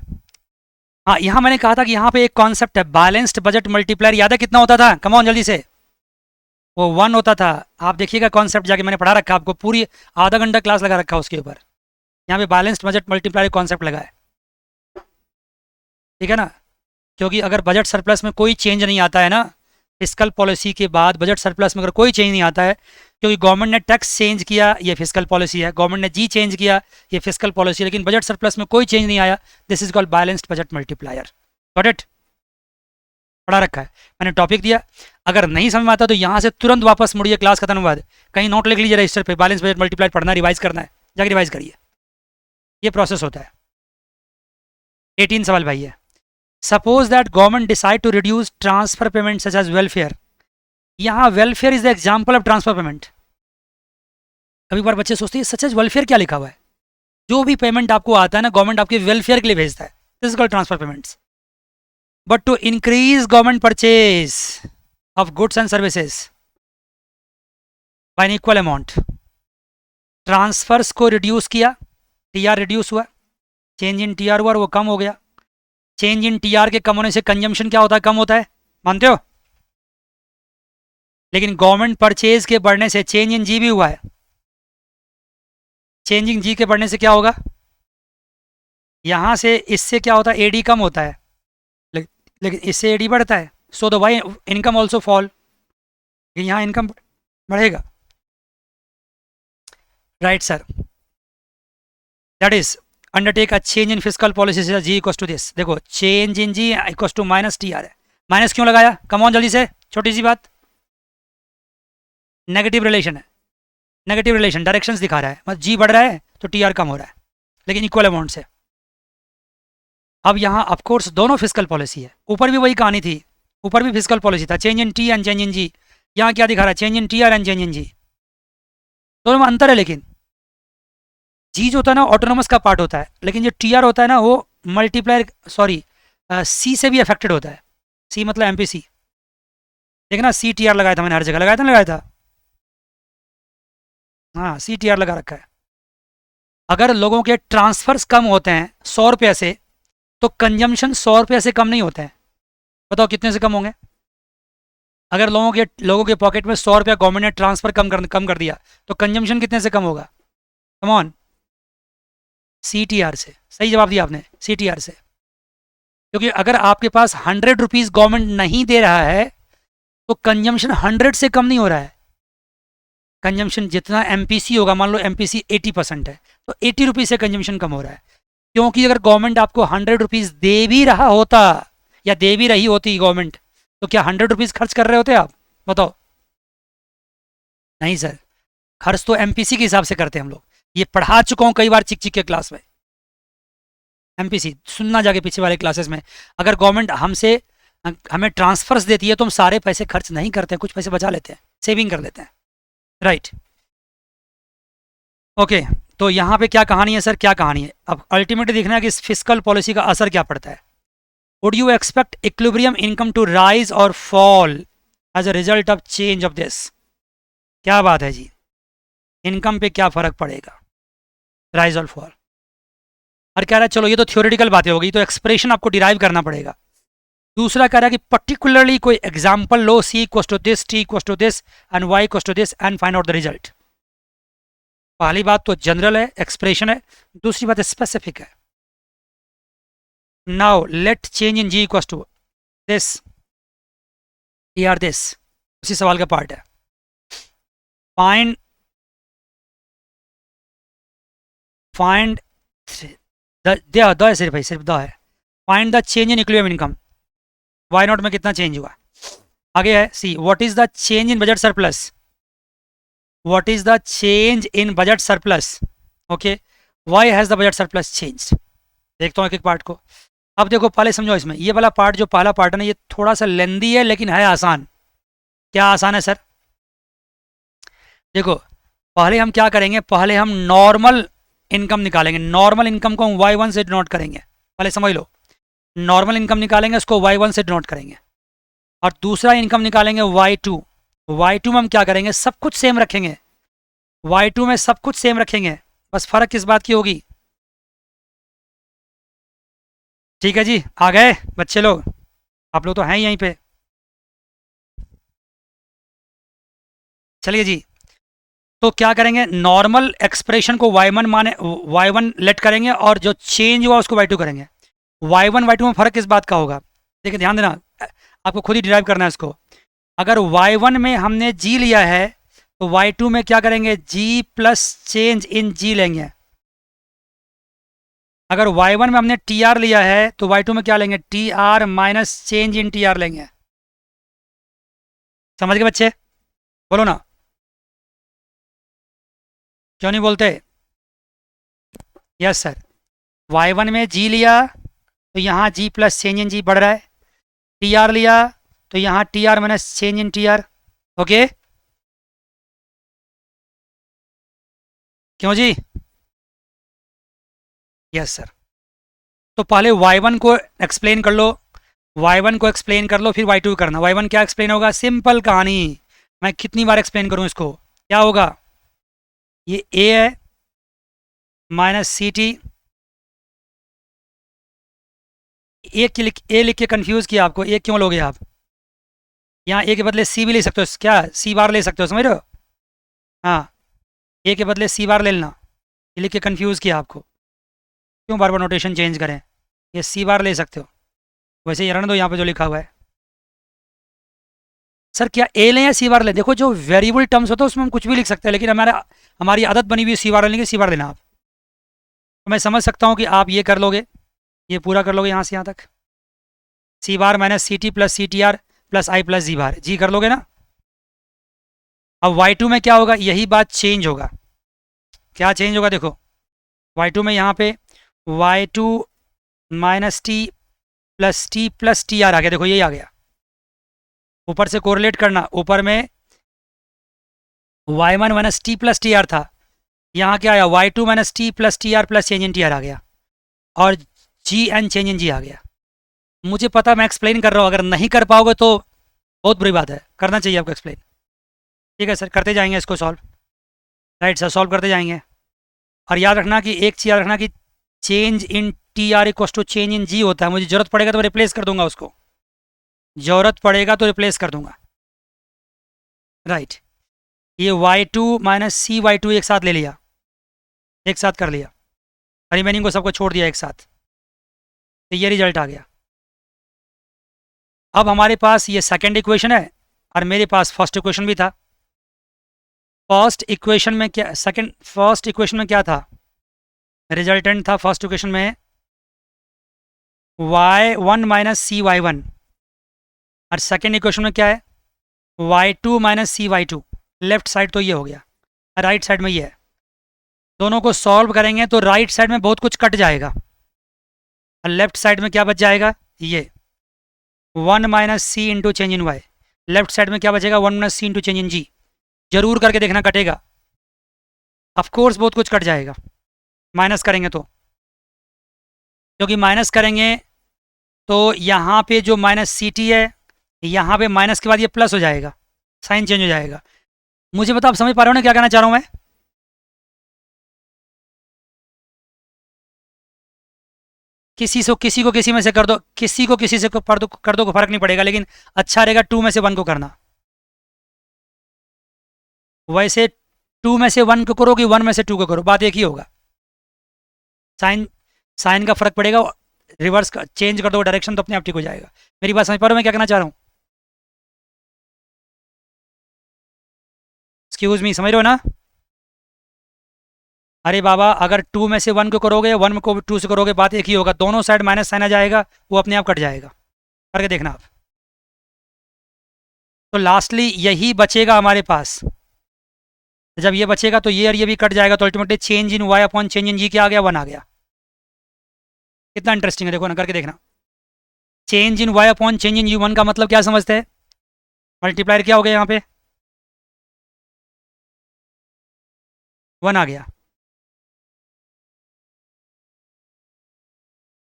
हाँ, यहाँ मैंने कहा था कि यहाँ पे एक कॉन्सेप्ट है, बैलेंस्ड बजट मल्टीप्लायर, याद है कितना होता था, कम ऑन जल्दी से, वो 1 होता था। आप देखिएगा कॉन्सेप्ट, जाके मैंने पढ़ा रखा आपको, पूरी आधा घंटा क्लास लगा रखा उसके ऊपर। यहाँ पे बैलेंस्ड बजट मल्टीप्लायर कॉन्सेप्ट लगा है, ठीक है ना। क्योंकि अगर बजट सरप्लस में कोई चेंज नहीं आता है ना, फिस्कल पॉलिसी के बाद बजट सरप्लस में अगर कोई चेंज नहीं आता है, क्योंकि गवर्नमेंट ने टैक्स चेंज किया, ये फिस्कल पॉलिसी है, गवर्नमेंट ने जी चेंज किया, ये फिस्कल पॉलिसी है, लेकिन बजट सरप्लस में कोई चेंज नहीं आया, this is called balanced budget multiplier. Got it, पढ़ा रखा है, मैंने टॉपिक दिया। अगर नहीं समझ में आता तो यहाँ से तुरंत वापस मुड़िए, क्लास खत्म हुआ है, कहीं नोट लिख लीजिए रजिस्टर पे, बैलेंस बजट मल्टीप्लायर पढ़ना, रिवाइज करना है, जाके रिवाइज करिए, ये प्रोसेस होता है। 18 सवाल भाई है, suppose that government decide to reduce transfer payment such as welfare. यहाँ welfare is the example of transfer payment. कभी बार बच्चे सोचते हैं सच एज वेलफेयर क्या लिखा हुआ है, जो भी पेमेंट आपको आता है ना, गवर्नमेंट आपके वेलफेयर के लिए भेजता है, this is called transfer payments. But to increase government purchase of goods and services by an equal amount, transfers को रिड्यूस किया, टीआर रिड्यूस हुआ, चेंज इन टीआर हुआ और वो कम हो गया। चेंज इन टीआर के कम होने से कंजम्पशन क्या होता है, कम होता है, मानते हो। लेकिन गवर्नमेंट परचेज के बढ़ने से चेंज इन जी भी हुआ है, चेंज इन जी के बढ़ने से क्या होगा, यहां से इससे क्या होता है, एडी कम होता है, लेकिन इससे एडी बढ़ता है, so the Y income also fall, लेकिन यहाँ इनकम बढ़ेगा। Right sir, that is undertake a change in fiscal policy से जी इक्वल टू दिस। देखो change in G equal to minus T R है, माइनस क्यों लगाया, कम ऑन जल्दी से, छोटी सी बात, नेगेटिव रिलेशन है, नेगेटिव रिलेशन डायरेक्शंस दिखा रहा है, मतलब जी बढ़ रहा है तो टी आर कम हो रहा है, लेकिन इक्वल अमाउंट से। अब यहाँ ऑफकोर्स दोनों फिस्कल पॉलिसी है, ऊपर भी वही कहानी थी, ऊपर भी फिस्कल पॉलिसी था, change in T and change in G, यहाँ क्या दिखा रहा है, change in T R and change in G, दोनों में अंतर है। लेकिन जी जो होता है ना ऑटोनोमस का पार्ट होता है, लेकिन जो टी आर होता है ना वो मल्टीप्लायर, सॉरी सी से भी अफेक्टेड होता है, सी मतलब एमपीसी, देखना ना, सी टी आर लगाया था मैंने, हर जगह लगाया था, लगाया था, हाँ सी टी आर लगा रखा है। अगर लोगों के ट्रांसफर्स कम होते हैं 100 रुपये से, तो कंजम्पशन 100 रुपये से कम नहीं होते हैं, बताओ कितने से कम होंगे। अगर लोगों के पॉकेट में 100 रुपया गवर्नमेंट ने ट्रांसफर कम कर दिया, तो कंजम्पशन कितने से कम होगा, come on, C T R से, सही जवाब दिया आपने, सी टी आर से। क्योंकि अगर आपके पास 100 रुपीज़ गवर्नमेंट नहीं दे रहा है, तो कंजम्पशन 100 से कम नहीं हो रहा है, कंजम्पशन जितना एमपीसी होगा, मान लो एमपीसी 80% है, तो 80 रुपीज़ से कंजम्पशन कम हो रहा है। क्योंकि अगर गवर्नमेंट आपको 100 रुपीज़ दे भी रहा होता, या दे भी रही होती गवर्नमेंट तो क्या 100 रुपीज़ खर्च कर रहे होते आप? बताओ। नहीं सर, खर्च तो एमपीसी के हिसाब से करते हैं हम लोग। ये पढ़ा चुका हूँ कई बार चिक चिक के क्लास में। एमपीसी सुनना जाके पीछे वाले क्लासेस में। अगर गवर्नमेंट हमें ट्रांसफर्स देती है तो हम सारे पैसे खर्च नहीं करते हैं, कुछ पैसे बचा लेते हैं, सेविंग कर लेते हैं। Right, okay. तो यहाँ पे क्या कहानी है सर? क्या कहानी है? अब अल्टीमेटली देखना है कि इस फिस्कल पॉलिसी का असर क्या पड़ता है। Would you expect equilibrium income to rise और fall as a result of change of this? क्या बात है जी, इनकम पे क्या फर्क पड़ेगा, राइज और फॉल? और कह रहा है चलो ये तो थ्योरेटिकल बातें हो गई, तो एक्सप्रेशन आपको डिराइव करना पड़ेगा। दूसरा कह रहा है कि पर्टिकुलरली कोई एग्जाम्पल लो, C equal to this, T equal to this and Y equal to this and find out the result. पहली बात तो जनरल है, एक्सप्रेशन है। दूसरी बात स्पेसिफिक है। Now let change in G equal to this or this, उसी सवाल का पार्ट है। फाइंड द है सिर्फ भाई, सिर्फ द है। Find the change in equilibrium income, Y naught में कितना चेंज हुआ। आगे है C, what is the change in budget surplus, what is the change in budget surplus, okay, why has the budget surplus changed. देखता हूँ एक एक part को। अब देखो पहले समझो, इसमें ये वाला पार्ट जो पहला पार्ट है ना, ये थोड़ा सा लेंदी है लेकिन है आसान। क्या आसान है सर? देखो पहले हम क्या करेंगे, पहले हम नॉर्मल इनकम निकालेंगे। नॉर्मल इनकम को हम y1 से डिनोट करेंगे, पहले समझ लो। नॉर्मल इनकम निकालेंगे, उसको y1 से डिनोट करेंगे। और दूसरा इनकम निकालेंगे y2। y2 में हम क्या करेंगे, सब कुछ सेम रखेंगे। y2 में सब कुछ सेम रखेंगे, बस फर्क किस बात की होगी? ठीक है जी, आ गए बच्चे लोग? आप लोग तो हैं यहीं पे। चलिए जी, तो क्या करेंगे, नॉर्मल एक्सप्रेशन को y1 माने y1 लेट करेंगे और जो चेंज हुआ उसको y2 करेंगे। y1 y2 में फर्क किस बात का होगा? देखिए ध्यान देना, आपको खुद ही डिराइव करना है इसको। अगर y1 में हमने g लिया है तो y2 में क्या करेंगे, g प्लस चेंज इन g लेंगे। अगर y1 में हमने tr लिया है तो y2 में क्या लेंगे, tr माइनस चेंज इन tr लेंगे। समझ गए बच्चे? बोलो ना, क्यों नहीं बोलते? यस सर, y1 में g लिया तो यहाँ g प्लस चेंज इन g बढ़ रहा है। tr लिया तो यहाँ tr माइनस चेंज इन tr। ओके, क्यों जी? Yes sir. तो पहले y1 को एक्सप्लेन कर लो, y1 को एक्सप्लेन कर लो, फिर y2 करना। y1 क्या एक्सप्लेन होगा, सिंपल कहानी। मैं कितनी बार एक्सप्लेन करूं इसको, क्या होगा, ये a है माइनस सी टी। ए लिख के कंफ्यूज किया आपको, ए क्यों लोगे आप? यहाँ ए के बदले सी भी ले सकते हो, क्या सी बार ले सकते हो, समझ रहे हो? हाँ, ए के बदले सी बार ले लेना। ये लिख के कंफ्यूज किया आपको, क्यों बार बार नोटेशन चेंज करें? ये सी बार ले सकते हो, वैसे ही रहने दो यहाँ पे जो लिखा हुआ है। सर क्या ए लें या सी बार लें? देखो जो वेरिएबल टर्म्स होता है उसमें हम कुछ भी लिख सकते हैं, लेकिन हमारी आदत बनी हुई है सी बार लेने की, सी बार लेना आप। तो मैं समझ सकता हूँ कि आप ये कर लोगे, ये पूरा कर लोगे यहाँ से यहाँ तक, C bar minus C T plus C T R plus I plus G bar, जी कर लोगे ना? अब y2 में क्या होगा, यही बात चेंज होगा। क्या चेंज होगा, देखो y2 में यहाँ पे y2 minus T plus T R आ गया। देखो यही आ गया, ऊपर से कोरिलेट करना, ऊपर में y1 minus T plus T R था, यहाँ क्या आया, y2 minus T plus T R plus change in T R आ गया, और जी एन चेंज इन जी आ गया। मुझे पता मैं एक्सप्लेन कर रहा हूँ, अगर नहीं कर पाओगे तो बहुत बुरी बात है, करना चाहिए आपको एक्सप्लेन। ठीक है सर, करते जाएंगे इसको सॉल्व। राइट सर, सॉल्व करते जाएंगे। और याद रखना कि एक चीज़ याद रखना कि change in T R equals to change in G होता है। मुझे जरूरत पड़ेगा तो रिप्लेस कर दूंगा उसको, जरूरत पड़ेगा तो रिप्लेस कर दूंगा। राइट, ये y2 माइनस सी y2 एक साथ ले लिया, एक साथ कर लिया, रिमेनिंग को सबको छोड़ दिया एक साथ, तो ये रिजल्ट आ गया। अब हमारे पास ये सेकेंड इक्वेशन है और मेरे पास फर्स्ट इक्वेशन भी था। फर्स्ट इक्वेशन में क्या था, रिजल्टेंट था फर्स्ट इक्वेशन में y1 minus C Y one, और सेकेंड इक्वेशन में क्या है, y2 minus C Y two. Left side तो ये हो गया, राइट साइड में ये है। दोनों को सॉल्व करेंगे तो राइट साइड में बहुत कुछ कट जाएगा, और लेफ्ट साइड में क्या बच जाएगा, ये 1 minus C into change in Y. Left side में क्या बचेगा, 1 minus C into change in G. जरूर करके देखना कटेगा, ऑफकोर्स बहुत कुछ कट जाएगा माइनस करेंगे तो, क्योंकि माइनस करेंगे तो यहाँ पे जो माइनस सी टी है, यहाँ पे माइनस के बाद ये प्लस हो जाएगा, साइन चेंज हो जाएगा। मुझे बताओ, आप समझ पा रहे हो ना क्या कहना चाह रहा हूँ मैं? किसी को किसी में से कर दो, किसी को किसी से कर दो को फर्क नहीं पड़ेगा, लेकिन अच्छा रहेगा 2 में से 1 को करना। वैसे 2 में से 1 को करो कि 1 में से 2 को करो, बात एक ही होगा। साइन साइन का फर्क पड़ेगा, रिवर्स का चेंज कर दो डायरेक्शन तो अपने आप ठीक हो जाएगा। मेरी बात समझ पा रहे हो मैं क्या कहना चाह रहा हूँ? एक्सक्यूज मी, समझ रहे हो ना? अरे बाबा, अगर 2 में से 1 को करोगे, 1 को 2 से करोगे, बात एक ही होगा। दोनों साइड माइनस साइन आ जाएगा, वो अपने आप कट जाएगा। करके देखना आप। तो लास्टली यही बचेगा हमारे पास। जब ये बचेगा तो ये और ये भी कट जाएगा, तो ultimately change in Y upon change in G क्या आ गया, 1 आ गया। कितना इंटरेस्टिंग है, देखो ना, करके देखना। Change in Y upon change in G 1 का मतलब क्या समझते हैं? मल्टीप्लायर क्या हो गया, यहाँ पे 1 आ गया,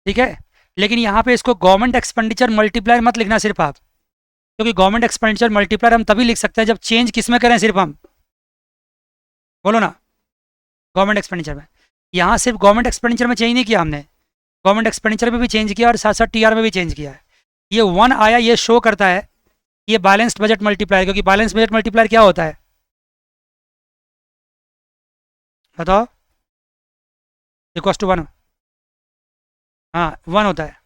ठीक है। लेकिन यहाँ पे इसको गवर्नमेंट एक्सपेंडिचर मल्टीप्लायर मत लिखना सिर्फ आप, क्योंकि गवर्नमेंट एक्सपेंडिचर मल्टीप्लायर हम तभी लिख सकते हैं जब चेंज किस में करें, सिर्फ हम बोलो ना, गवर्नमेंट एक्सपेंडिचर में। यहाँ सिर्फ गवर्नमेंट एक्सपेंडिचर में चेंज नहीं किया हमने, गवर्नमेंट एक्सपेंडिचर में भी चेंज किया और साथ साथ टीआर में भी चेंज किया है। ये 1 आया, ये शो करता है ये बैलेंस्ड बजट मल्टीप्लायर, क्योंकि बैलेंस बजट मल्टीप्लायर क्या होता है बताओ? इक्वस टू 1, हाँ 1 होता है।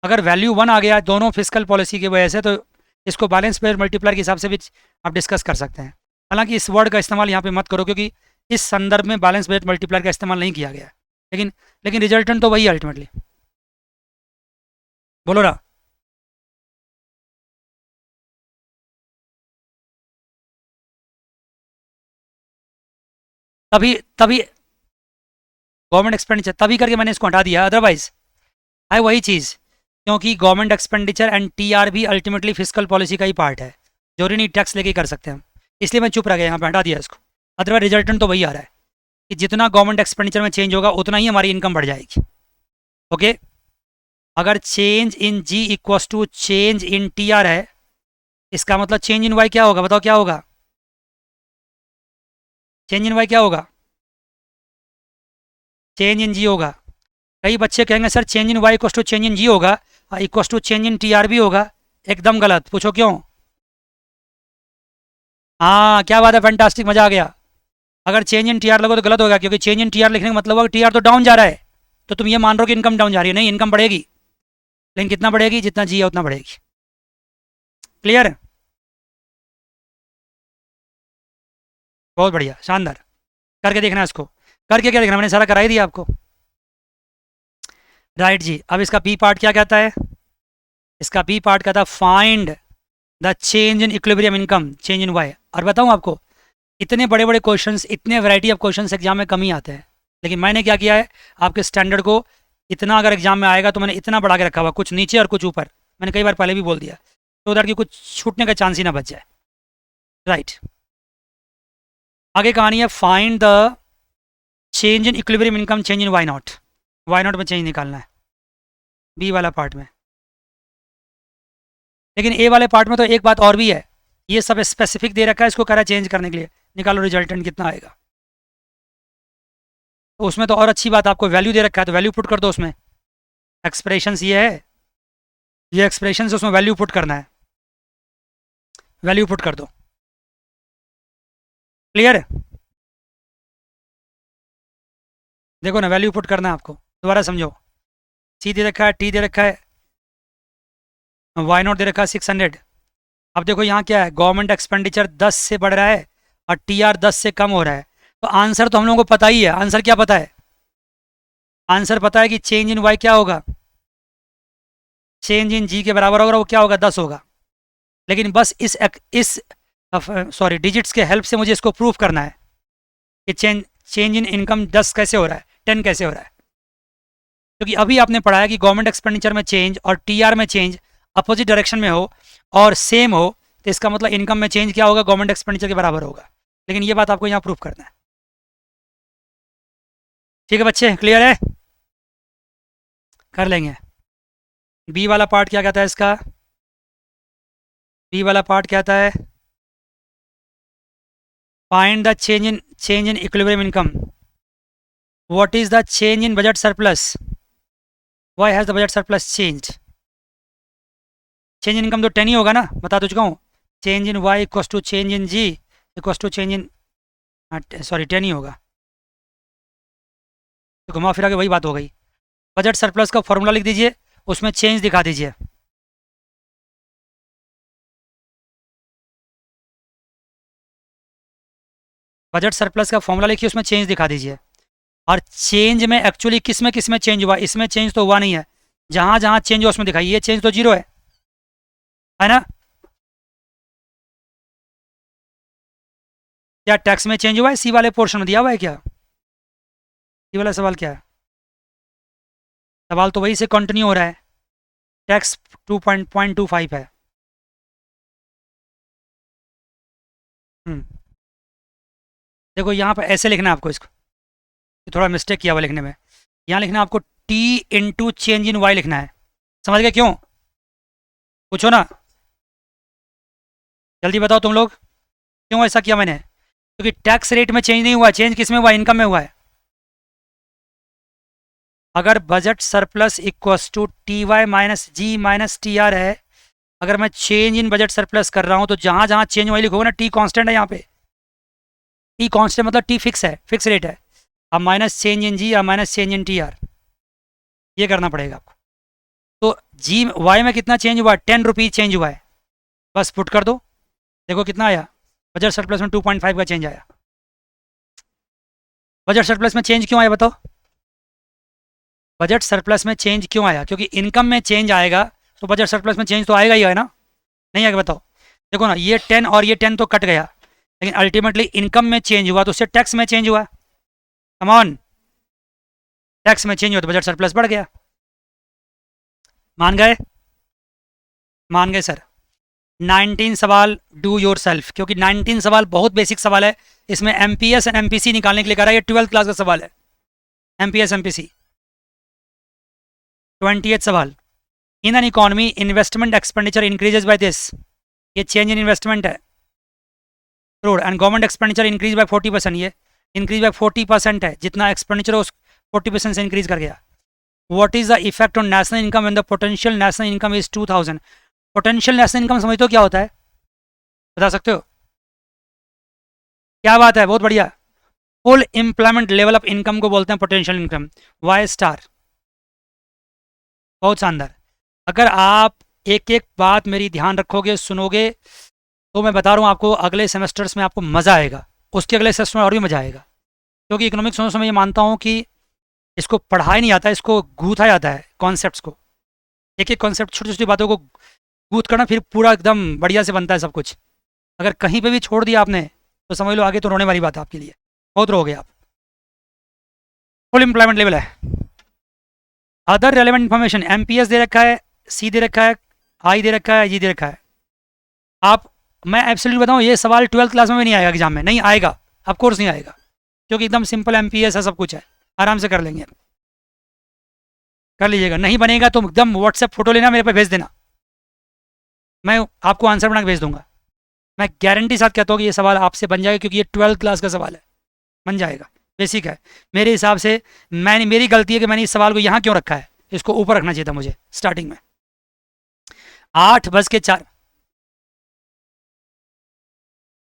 अगर वैल्यू 1 आ गया दोनों फिजिकल पॉलिसी की वजह से, तो इसको बैलेंस बजट मल्टीप्लायर के हिसाब से भी आप डिस्कस कर सकते हैं। हालांकि इस वर्ड का इस्तेमाल यहाँ पे मत करो, क्योंकि इस संदर्भ में बैलेंस बजट मल्टीप्लायर का इस्तेमाल नहीं किया गया है। लेकिन लेकिन रिजल्टेंट तो वही है अल्टीमेटली, बोलो ना। तभी तभी गवर्नमेंट एक्सपेंडिचर तभी करके मैंने इसको हटा दिया, अदरवाइज है वही चीज़। क्योंकि गवर्नमेंट एक्सपेंडिचर एंड टीआर भी अल्टीमेटली फिजिकल पॉलिसी का ही पार्ट है, जो नहीं टैक्स लेके कर सकते हैं हम। इसलिए मैं चुप रह गया, यहाँ पे हटा दिया इसको। अदरवाइज रिजल्टेंट तो वही आ रहा है कि जितना गवर्नमेंट एक्सपेंडिचर में चेंज होगा उतना ही हमारी इनकम बढ़ जाएगी। ओके, अगर change in G equals to change in T R है, इसका मतलब चेंज इन वाई क्या होगा, बताओ क्या होगा? चेंज इन वाई क्या होगा? चेंज इन जी होगा। कई बच्चे कहेंगे sir change in Y equals to change in G होगा, equals to change in T R भी होगा। एकदम गलत, पूछो क्यों? हाँ क्या बात है, फैंटास्टिक, मजा आ गया। अगर चेंज इन टी आर लगो तो गलत होगा, क्योंकि चेंज इन टी आर लिखने का मतलब होगा टी आर तो डाउन जा रहा है, तो तुम ये मान रहे हो कि इनकम डाउन जा रही है। नहीं, इनकम बढ़ेगी, लेकिन कितना बढ़ेगी, जितना जी है उतना बढ़ेगी। क्लियर? बहुत बढ़िया, शानदार। करके देखना इसको। करके क्या देखना, मैंने सारा करा ही दिया आपको। राइट जी, अब इसका बी पार्ट क्या कहता है? इसका बी पार्ट कहता है find the change in equilibrium income change in Y. और बताऊँ आपको, इतने बड़े बड़े क्वेश्चंस, इतने वैरायटी ऑफ क्वेश्चंस एग्जाम में कम ही आते हैं, लेकिन मैंने क्या किया है, आपके स्टैंडर्ड को इतना अगर एग्जाम में आएगा तो मैंने इतना बढ़ा के रखा हुआ, कुछ नीचे और कुछ ऊपर। मैंने कई बार पहले भी बोल दिया, तो दैट कि कुछ छूटने का चांस ही ना बच जाए। राइट, आगे कहानी है find the change in equilibrium income change in Y naught. Y naught में चेंज निकालना है बी वाला पार्ट में। लेकिन ए वाले पार्ट में तो एक बात और भी है, ये सब स्पेसिफिक दे रखा है, इसको करा चेंज करने के लिए। निकालो रिजल्टेंट कितना आएगा। तो उसमें तो और अच्छी बात, आपको वैल्यू दे रखा है तो वैल्यू पुट कर दो उसमें। एक्सप्रेशंस ये है, ये एक्सप्रेशंस उसमें वैल्यू पुट करना है, वैल्यू पुट कर दो। क्लियर है? देखो ना, वैल्यू पुट करना है आपको, दोबारा समझो। सी दे रखा है, टी दे रखा है, वाई नॉट दे रखा है 600। अब देखो यहाँ क्या है, गवर्नमेंट एक्सपेंडिचर 10 से बढ़ रहा है और टी आर 10 से कम हो रहा है। तो आंसर तो हम लोगों को पता ही है। आंसर क्या पता है? आंसर पता है कि चेंज इन वाई क्या होगा, चेंज इन जी के बराबर होगा, वो क्या होगा 10 होगा। लेकिन बस इस सॉरी डिजिट्स के हेल्प से मुझे इसको प्रूफ करना है कि चेंज इन इनकम 10 कैसे हो रहा है, 10 कैसे हो रहा है। क्योंकि अभी आपने पढ़ा है कि गवर्नमेंट एक्सपेंडिचर में चेंज और टीआर में चेंज अपोजिट डायरेक्शन में हो और सेम हो, तो इसका मतलब इनकम में चेंज क्या होगा, गवर्नमेंट एक्सपेंडिचर के बराबर होगा। लेकिन ये बात आपको यहाँ प्रूफ करना है। ठीक है बच्चे, क्लियर है? कर लेंगे। बी वाला पार्ट क्या कहता है इसका? बी वाला पार्ट कहता है find the change in equilibrium income. What is the change in budget surplus? Why has the budget surplus changed? Change in income तो 10 ही होगा ना, बता तो चुका हूँ। Change in Y equals to change in G equals to change in, sorry 10 ही होगा। तो घुमा फिरा के वही बात हो गई। बजट सरप्लस का फॉर्मूला लिख दीजिए, उसमें चेंज दिखा दीजिए। बजट सरप्लस का फॉर्मूला लिखिए, उसमें चेंज दिखा दीजिए। और चेंज में एक्चुअली किस में चेंज हुआ, इसमें चेंज तो हुआ नहीं है। जहां जहां चेंज हुआ उसमें दिखाइए, ये चेंज तो 0 है ना? क्या टैक्स में चेंज हुआ है? सी वाले पोर्शन में दिया हुआ है क्या? सी वाला सवाल क्या है? सवाल तो वही से कंटिन्यू हो रहा है। टैक्स 2.25 है। हम्म, देखो यहाँ पर ऐसे लिखना है आपको इसको, थोड़ा मिस्टेक किया हुआ लिखने में। यहाँ लिखना है आपको T into change in Y लिखना है। समझ गए क्यों? पूछो ना, जल्दी बताओ तुम लोग, क्यों ऐसा किया मैंने? क्योंकि टैक्स रेट में चेंज नहीं हुआ, चेंज किस में हुआ, इनकम में हुआ है। अगर budget surplus equals to T Y minus G minus T R है, अगर मैं चेंज इन बजट सरप्लस कर रहा हूं तो जहां जहां चेंज वाई लिखोगे ना, टी कांस्टेंट है यहाँ पे। टी कांस्टेंट मतलब टी फिक्स है, फिक्स रेट है। अब माइनस चेंज इन जी या minus change in T are, ये करना पड़ेगा आपको। तो जी वाई में कितना चेंज हुआ है, 10 रुपीज़ चेंज हुआ है। बस पुट कर दो, देखो कितना आया। बजट सरप्लस में 2.5 का चेंज आया। बजट सरप्लस में चेंज क्यों आया बताओ? बजट सरप्लस में चेंज क्यों आया? क्योंकि इनकम में चेंज आएगा तो बजट सरप्लस में चेंज तो आएगा ही, है ना? नहीं आएगा? बताओ। देखो ना, ये 10 और ये 10 तो कट गया, लेकिन अल्टीमेटली इनकम में चेंज हुआ तो उससे टैक्स में चेंज हुआ। कम ऑन, टैक्स में चेंज हुआ तो बजट सरप्लस बढ़ गया। मान गए? मान गए सर। 19 सवाल डू योर सेल्फ, क्योंकि 19 सवाल बहुत बेसिक सवाल है। इसमें एमपीएस एंड एमपीसी निकालने के लिए कह रहा है, ये 12th क्लास का सवाल है। एमपीएस एमपीसी 20th सवाल। In an economy investment expenditure increases by this, ये चेंज इन इन्वेस्टमेंट है crore, and government expenditure increase by 40%, ये इंक्रीज बाय 40% है। जितना एक्सपेंडिचर हो 40% से इंक्रीज कर गया। What is the effect on national income when the potential national income is 2000? Potential national income समझते हो क्या होता है? बता सकते हो? क्या बात है, बहुत बढ़िया। Full employment level of income को बोलते हैं पोटेंशियल इनकम। वाई स्टार, बहुत शानदार। अगर आप एक एक बात मेरी ध्यान रखोगे, सुनोगे, तो मैं बता रहा हूँ आपको अगले सेमेस्टर्स में आपको मज़ा आएगा, उसके अगले सेमेस्टर में और भी मज़ा आएगा। क्योंकि इकोनॉमिक्स में ये मानता हूँ कि इसको पढ़ाया नहीं जाता, इसको गूथा जाता है कॉन्सेप्ट्स को। एक एक कॉन्सेप्ट, छोटी छोटी बातों को गूथ करना, फिर पूरा एकदम बढ़िया से बनता है सब कुछ। अगर कहीं पे भी छोड़ दिया आपने तो समझ लो आगे तो रोने वाली बात है आपके लिए, बहुत रोगे आप। फुल एम्प्लॉयमेंट लेवल है। अदर रेलेवेंट इन्फॉर्मेशन, एमपीएस दे रखा है, सी दे रखा है, आई दे रखा है, जी दे रखा है। आप, मैं एब्सोल्यूटली बताऊँ, ये सवाल 12th क्लास में भी नहीं आएगा, एग्जाम में नहीं आएगा, ऑफ कोर्स नहीं आएगा, क्योंकि एकदम सिंपल एमपीएस है, सब कुछ है, आराम से कर लेंगे। कर लीजिएगा। नहीं बनेगा तो एकदम व्हाट्सएप फोटो लेना, मेरे पे भेज देना, मैं आपको आंसर बना के भेज दूंगा। मैं गारंटी साथ कहता हूँ कि ये सवाल आपसे बन जाएगा, क्योंकि ये 12th क्लास का सवाल है, बन जाएगा, बेसिक है। मेरे हिसाब से मेरी गलती है कि मैंने इस सवाल को यहाँ क्यों रखा है, इसको ऊपर रखना चाहिए था मुझे स्टार्टिंग में। 8:04,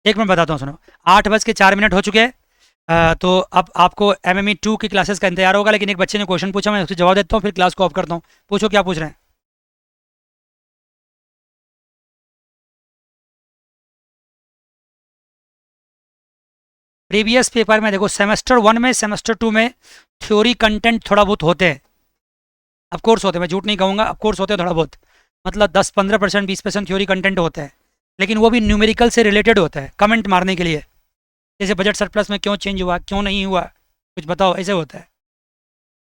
एक मिनट बताता हूँ, सुनो। 8:04 हो चुके हैं। तो अब आपको MME 2 की क्लासेस का इंतजार होगा, लेकिन एक बच्चे ने क्वेश्चन पूछा, मैं उसके जवाब देता हूँ, फिर क्लास को ऑफ करता हूँ। पूछो क्या पूछ रहे हैं। प्रीवियस पेपर में देखो, सेमेस्टर 1 में, सेमेस्टर 2 में थ्योरी कंटेंट थोड़ा बहुत होते हैं, ऑफ कोर्स होते हैं, मैं झूठ नहीं कहूँगा, ऑफ कोर्स होते हैं थोड़ा बहुत, मतलब 10-15% 20% थ्योरी कंटेंट होता है, लेकिन वो भी न्यूमेरिकल से रिलेटेड होता है, कमेंट मारने के लिए, जैसे बजट सरप्लस में क्यों चेंज हुआ, क्यों नहीं हुआ, कुछ बताओ, ऐसे होता है।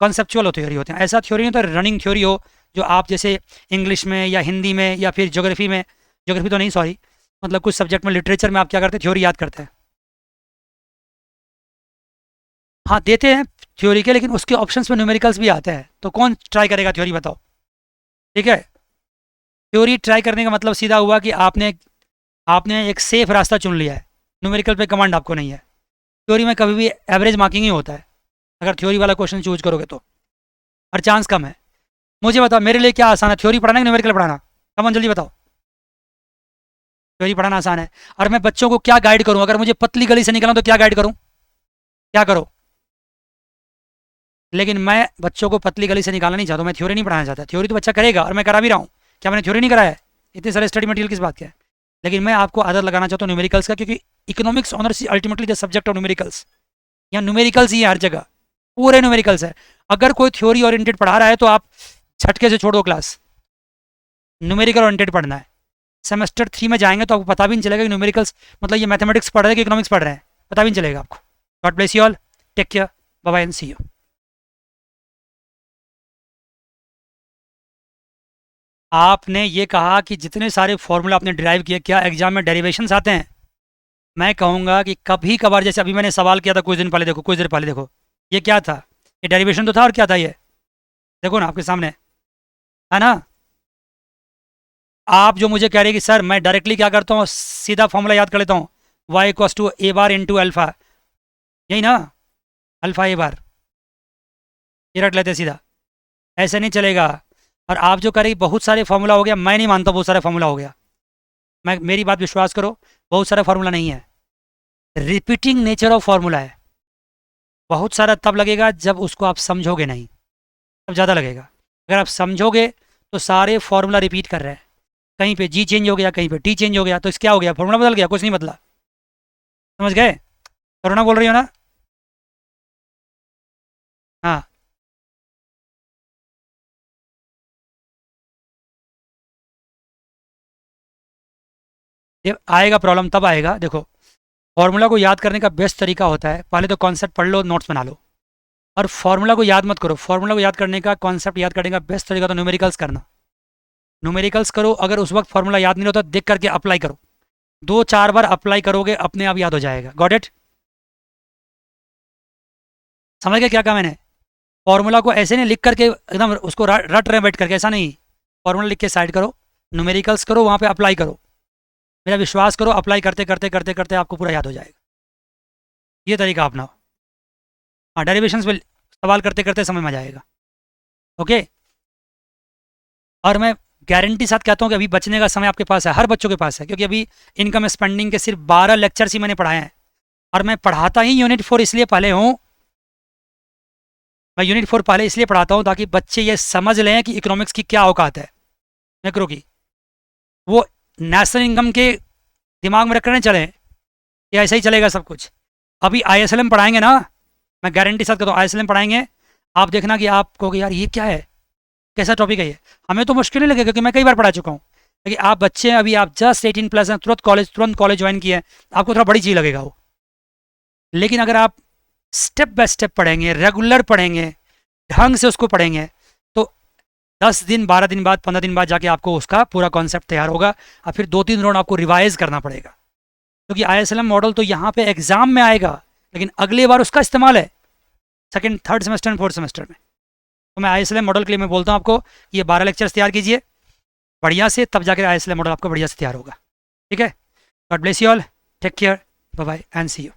कॉन्सेप्चुअल थ्योरी होते हैं, ऐसा थ्योरी नहीं होता रनिंग थ्योरी हो, जो आप जैसे इंग्लिश में या हिंदी में या फिर ज्योग्राफी में, ज्योग्राफी तो नहीं सॉरी, मतलब कुछ सब्जेक्ट में, लिटरेचर में आप क्या करते हैं, थ्योरी याद करते हैं। हाँ देते हैं थ्योरी के, लेकिन उसके ऑप्शंस में न्यूमेरिकल्स भी आते हैं, तो कौन ट्राई करेगा थ्योरी, बताओ। ठीक है, थ्योरी ट्राई करने का मतलब सीधा हुआ कि आपने आपने एक सेफ रास्ता चुन लिया है, न्यूमेरिकल पे कमांड आपको नहीं है। थ्योरी में कभी भी एवरेज मार्किंग ही होता है, अगर थ्योरी वाला क्वेश्चन चूज करोगे तो, और चांस कम है। मुझे बताओ मेरे लिए क्या आसान है, थ्योरी पढ़ाना कि न्यूमेरिकल पढ़ाना, कमन जल्दी बताओ। थ्योरी पढ़ाना आसान है, और मैं बच्चों को क्या गाइड करूं, अगर मुझे पतली गली से निकलना तो क्या गाइड करूं, क्या करो। लेकिन मैं बच्चों को पतली गली से निकालना नहीं चाहता, मैं थ्योरी नहीं पढ़ाना चाहता, थ्योरी तो बच्चा करेगा और मैं करा भी रहा हूँ, क्या मैंने थ्योरी नहीं कराया है, इतने सारे स्टडी मटेरियल किस बात के है। लेकिन मैं आपको आदत लगाना चाहता हूँ न्यूमेरिकल्स का, क्योंकि economics honours ultimately the subject of numericals, यहाँ न्यूमेरिकल्स ही है हर जगह, पूरे न्यूमेरिकल्स है। अगर कोई थ्योरी ओरिएंटेड पढ़ा रहा है तो आप झटके से छोड़ो क्लास, न्यूमेरिकल ओरिएंटेड पढ़ना है। सेमेस्टर 3 में जाएंगे तो आपको पता भी नहीं चलेगा कि न्यूमेरिकल्स मतलब ये मैथमेटिक्स पढ़ रहे हैं कि इकोनॉमिक्स पढ़ रहे हैं, पता भी नहीं चलेगा आपको। God bless you all, take care, bye bye and see you. आपने ये कहा कि जितने सारे फॉर्मूला आपने डिराइव किए, क्या एग्जाम में डेरिवेशंस आते हैं। मैं कहूँगा कि कभी कभार, जैसे अभी मैंने सवाल किया था कुछ दिन पहले, देखो कुछ देर पहले देखो, ये क्या था, ये डेरिवेशन तो था, और क्या था ये, देखो ना आपके सामने है ना। आप जो मुझे कह रहे हैं कि सर मैं डायरेक्टली क्या करता हूँ, सीधा फॉर्मूला याद कर लेता हूँ, Y equals to A bar into alpha, यही ना, अल्फा ए बार, ये रट लेते सीधा, ऐसे नहीं चलेगा। और आप जो कह रहे बहुत सारे फार्मूला हो गया, मैं नहीं मानता बहुत सारा फार्मूला हो गया, मैं मेरी बात विश्वास करो, बहुत सारा फार्मूला नहीं है, रिपीटिंग नेचर ऑफ फार्मूला है। बहुत सारा तब लगेगा जब उसको आप समझोगे नहीं, तब ज़्यादा लगेगा। अगर आप समझोगे तो सारे फार्मूला रिपीट कर रहे हैं, कहीं पे जी चेंज हो गया, कहीं पे टी चेंज हो गया, तो इस क्या हो गया, फार्मूला बदल गया, कुछ नहीं बदला। समझ गए, करुणा बोल रही हो ना। हाँ, ये आएगा प्रॉब्लम, तब आएगा देखो। फॉर्मूला को याद करने का बेस्ट तरीका होता है, पहले तो कॉन्सेप्ट पढ़ लो, नोट्स बना लो, और फॉर्मूला को याद मत करो। फॉर्मूला को याद करने का, कॉन्सेप्ट याद करने का बेस्ट तरीका तो न्यूमेरिकल्स करना, न्यूमेरिकल्स करो। अगर उस वक्त फॉर्मूला याद नहीं होता, देख करके अप्लाई करो, 2-4 बार अप्लाई करोगे, अपने आप याद हो जाएगा। गॉट इट, समझ गए क्या कहा मैंने। फॉर्मूला को ऐसे नहीं लिख करके एकदम उसको रट रहे बैठ करके, ऐसा नहीं, फॉर्मूला लिख के साइड करो, न्यूमेरिकल्स करो, वहाँ पे अप्लाई करो, मेरा विश्वास करो, अप्लाई करते करते करते करते आपको पूरा याद हो जाएगा। ये तरीका अपनाओ। हाँ, डेरिवेशंस में सवाल करते करते समझ में आ जाएगा। ओके, और मैं गारंटी साथ कहता हूँ कि अभी बचने का समय आपके पास है, हर बच्चों के पास है, क्योंकि अभी इनकम स्पेंडिंग के सिर्फ 12 लेक्चर्स ही मैंने पढ़ाए हैं, और मैं पढ़ाता ही यूनिट 4 इसलिए पहले हूँ, मैं यूनिट 4 पहले इसलिए पढ़ाता हूँ ताकि बच्चे ये समझ लें कि इकोनॉमिक्स की क्या औकात है, मैक्रो की। वो नेशनल इनकम के दिमाग में रख कर चलें कि ऐसा ही चलेगा सब कुछ। अभी आईएसएलएम पढ़ाएंगे ना, मैं गारंटी साथ कहता हूँ, आईएसएलएम पढ़ाएंगे, आप देखना कि आप कहोगे यार ये क्या है, कैसा टॉपिक है ये। हमें तो मुश्किल नहीं लगेगा, क्योंकि मैं कई बार पढ़ा चुका हूँ, लेकिन आप बच्चे हैं, अभी आप जस्ट 18+ हैं, तुरंत कॉलेज ज्वाइन किए हैं, आपको थोड़ा बड़ी चीज़ लगेगा वो। लेकिन अगर आप स्टेप बाय स्टेप पढ़ेंगे, रेगुलर पढ़ेंगे, ढंग से उसको पढ़ेंगे, तो 10 दिन 12 दिन बाद 15 दिन बाद जाके आपको उसका पूरा कॉन्सेप्ट तैयार होगा, और फिर 2-3 राउंड आपको रिवाइज करना पड़ेगा, क्योंकि आईएसएलएम मॉडल तो यहाँ पे एग्जाम में आएगा, लेकिन अगली बार उसका इस्तेमाल है second, third semester and fourth semester में। तो मैं आईएसएलएम मॉडल के लिए मैं बोलता हूँ आपको, ये 12 लेक्चर्स तैयार कीजिए बढ़िया से, तब जाकर आईएसएलएम मॉडल आपका बढ़िया से तैयार होगा। ठीक है, God bless you all, take care, bye bye and see you.